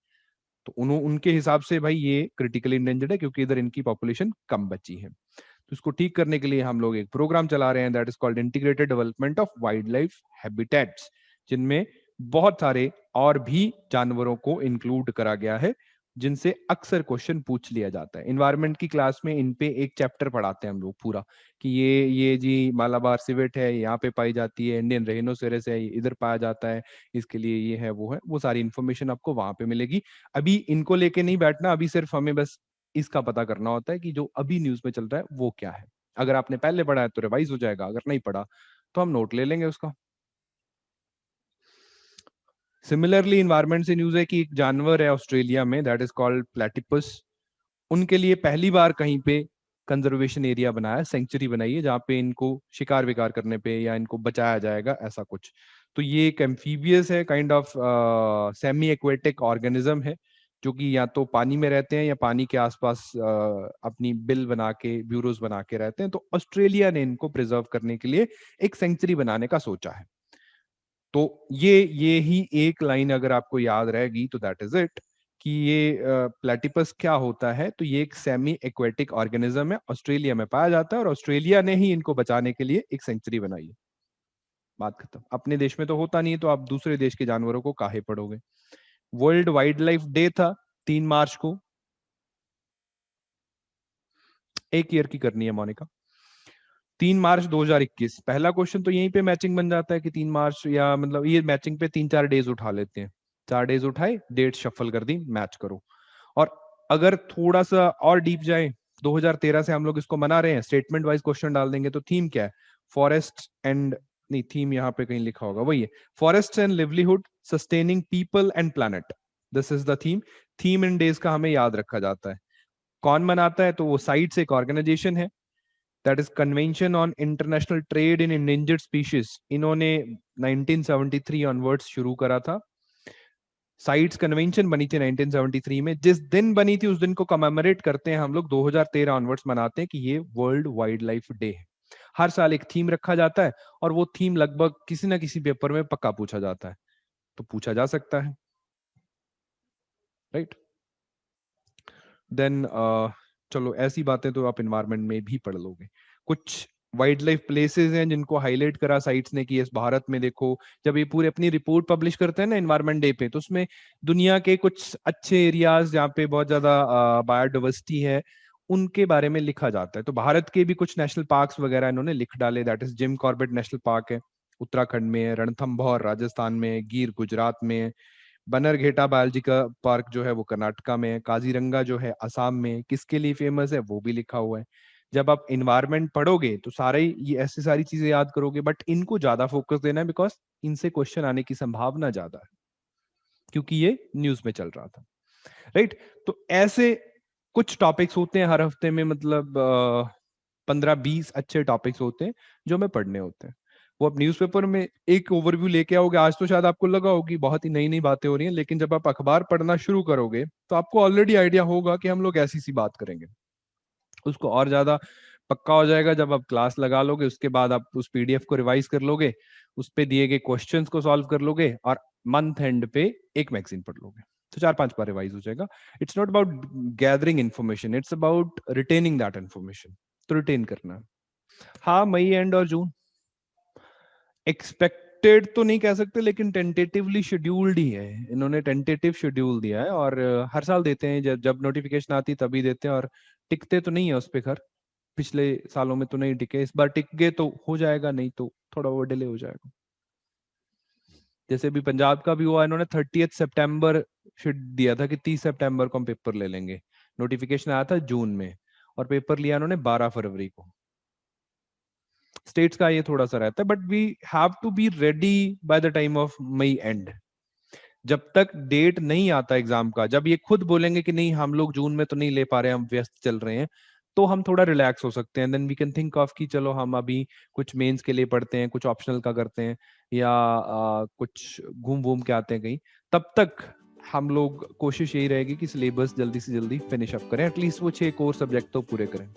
तो उनके हिसाब से भाई ये क्रिटिकली इंडेंजर्ड है, क्योंकि इधर इनकी पॉपुलेशन कम बची है। तो इसको ठीक करने के लिए हम लोग एक प्रोग्राम चला रहे हैं, that is called integrated development of wild life habitats, जिनमें बहुत सारे और भी जानवरों को इंक्लूड करा गया है, जिनसे अक्सर क्वेश्चन पूछ लिया जाता है। इन्वायरमेंट की क्लास में इन पे एक चैप्टर पढ़ाते हैं हम लोग पूरा, कि ये जी मालाबार सिवेट है, यहाँ पे पाई जाती है, इंडियन रेहिनोसेरस है, ये इधर पाया जाता है, इसके लिए ये है, वो है, वो सारी इन्फॉर्मेशन आपको वहां पे मिलेगी। अभी इनको लेके नहीं बैठना, अभी सिर्फ हमें बस इसका पता करना होता है कि जो अभी न्यूज में चल रहा है वो क्या है। अगर आपने पहले पढ़ा है तो रिवाइज हो जाएगा, अगर नहीं पढ़ा तो हम नोट ले लेंगे उसका। सिमिलरली इन्वायरमेंट से न्यूज है कि एक जानवर है ऑस्ट्रेलिया में, दैट इज कॉल्ड प्लेटिपस। उनके लिए पहली बार कहीं पे कंजर्वेशन एरिया बनाया, सेंचुरी बनाई है, जहाँ पे इनको शिकार विकार करने पे या इनको बचाया जाएगा, ऐसा कुछ। तो ये एक एम्फीबियस है, kind of semi aquatic organism है, जो कि या तो पानी में रहते हैं या पानी के आसपास अपनी बिल बना के, ब्यूरोज बना के रहते हैं। तो ऑस्ट्रेलिया ने इनको प्रिजर्व करने के लिए एक सेंचुरी बनाने का सोचा है। तो ये ही एक लाइन अगर आपको याद रहेगी तो दैट इज इट, कि ये प्लेटिपस क्या होता है। तो ये एक सेमी एक्वेटिक ऑर्गेनिज्म है, ऑस्ट्रेलिया में पाया जाता है, और ऑस्ट्रेलिया ने ही इनको बचाने के लिए एक सेंचुरी बनाई है। बात खत्म। अपने देश में तो होता नहीं है, तो आप दूसरे देश के जानवरों को काहे पढ़ोगे। वर्ल्ड वाइल्ड लाइफ डे था 3 मार्च को। एक ईयर की करनी है मोनिका। 3 मार्च 2021। पहला क्वेश्चन तो यहीं पे मैचिंग बन जाता है कि 3 मार्च, या मतलब ये मैचिंग पे 3-4 डेज उठा लेते हैं। 4 डेज उठाए, डेट शफल कर दी, मैच करो। और अगर थोड़ा सा और डीप जाए, 2013 से हम लोग इसको मना रहे हैं, स्टेटमेंट वाइज क्वेश्चन डाल देंगे। तो थीम क्या है? फॉरेस्ट एंड, नहीं थीम यहाँ पे कहीं लिखा होगा, वही है, forest and livelihood sustaining people and planet, this is the theme. Theme in days का हमें याद रखा जाता है। कौन मनाता है? तो वो साइड से एक ऑर्गेनाइजेशन है, that is convention on international trade in endangered species. इन्होंने 1973 ऑनवर्ड्स शुरू करा था। साइट्स कन्वेंशन बनी थी 1973 में। जिस दिन बनी थी उस दिन को कमेमोरेट करते हैं हम लोग, 2013 ऑनवर्ड्स मनाते हैं कि ये वर्ल्ड वाइल्ड लाइफ डे है। हर साल एक थीम रखा जाता है, और वो थीम लगभग किसी ना किसी पेपर में पक्का पूछा जाता है, तो पूछा जा सकता है, राइट। देन चलो, ऐसी बातें तो आप इन्वायरमेंट में भी पढ़ लोगे। कुछ वाइल्ड लाइफ प्लेसेस हैं जिनको हाईलाइट करा साइट्स ने कि इस भारत में देखो। जब ये पूरे अपनी रिपोर्ट पब्लिश करते हैं ना इन्वायरमेंट डे पे, तो उसमें दुनिया के कुछ अच्छे एरियाज जहाँ पे बहुत ज्यादा बायोडाइवर्सिटी है, उनके बारे में लिखा जाता है। तो भारत के भी कुछ नेशनल पार्क्स वगैरह इन्होंने लिख डाले। That is Jim Corbett national park है उत्तराखंड में, रणथंभौर राजस्थान में, गिर गुजरात में, बनरघेटा बायोलॉजिकल पार्क जो है वो कर्नाटका में है, काजीरंगा जो है असम में, किसके लिए फेमस है वो भी लिखा हुआ है। जब आप इन्वायरमेंट पढ़ोगे तो सारे ये ऐसी सारी चीजें याद करोगे, बट इनको ज्यादा फोकस देना है, बिकॉज इनसे क्वेश्चन आने की संभावना ज्यादा है, क्योंकि ये न्यूज में चल रहा था, राइट। तो ऐसे कुछ टॉपिक्स होते हैं हर हफ्ते में, मतलब 15-20 अच्छे टॉपिक्स होते हैं जो हमें पढ़ने होते हैं। वो आप न्यूज़पेपर में एक ओवरव्यू लेके आओगे। आज तो शायद आपको लगा होगी बहुत ही नई नई बातें हो रही हैं, लेकिन जब आप अखबार पढ़ना शुरू करोगे तो आपको ऑलरेडी आइडिया होगा कि हम लोग ऐसी सी बात करेंगे। उसको और ज्यादा पक्का हो जाएगा जब आप क्लास लगा लोगे, उसके बाद आप उस पीडीएफ को रिवाइज कर लोगे, उस पे दिए गए क्वेश्चंस को सॉल्व कर लोगे, और मंथ एंड पे एक मैगजीन पढ़ लोगे, तो 4-5 बार रिवाइज हो जाएगा। It's not about gathering information, it's about retaining that information. तो रिटेन करना है। हाँ, मई एंड और जून एक्सपेक्टेड तो नहीं कह सकते, लेकिन टेंटेटिवली शेड्यूल्ड ही है। इन्होंने टेंटेटिव शेड्यूल दिया है, और हर साल देते हैं, जब जब नोटिफिकेशन आती तभी देते हैं, और टिकते तो नहीं है उस पे। खैर पिछले सालों में तो नहीं टिके, इस बार टिक गए तो हो जाएगा, नहीं तो थोड़ा और डिले हो जाएगा। जैसे भी पंजाब का भी हुआ, इन्होंने 30 सितंबर दिया था कि 30 सितंबर को हम पेपर ले लेंगे। नोटिफिकेशन आया था जून में, और पेपर लिया इन्होंने 12 फरवरी को। स्टेट्स का ये थोड़ा सा रहता है, but we have to be ready by the time of May end. जब तक डेट नहीं आता एग्जाम का, जब ये खुद बोलेंगे कि नहीं हम लोग जून में तो नहीं ले पा रहे हैं, हम व्यस्त चल रहे हैं, तो हम थोड़ा रिलैक्स हो सकते हैं। Then we can think of कि चलो हम अभी कुछ मेंस के लिए पढ़ते हैं, कुछ ऑप्शनल का करते हैं, या कुछ घूम घूम के आते हैं कहीं। तब तक हम लोग कोशिश यही रहेगी कि सिलेबस जल्दी से जल्दी फिनिश अप करें, एटलीस्ट वो 6 कोर सब्जेक्ट तो पूरे करें।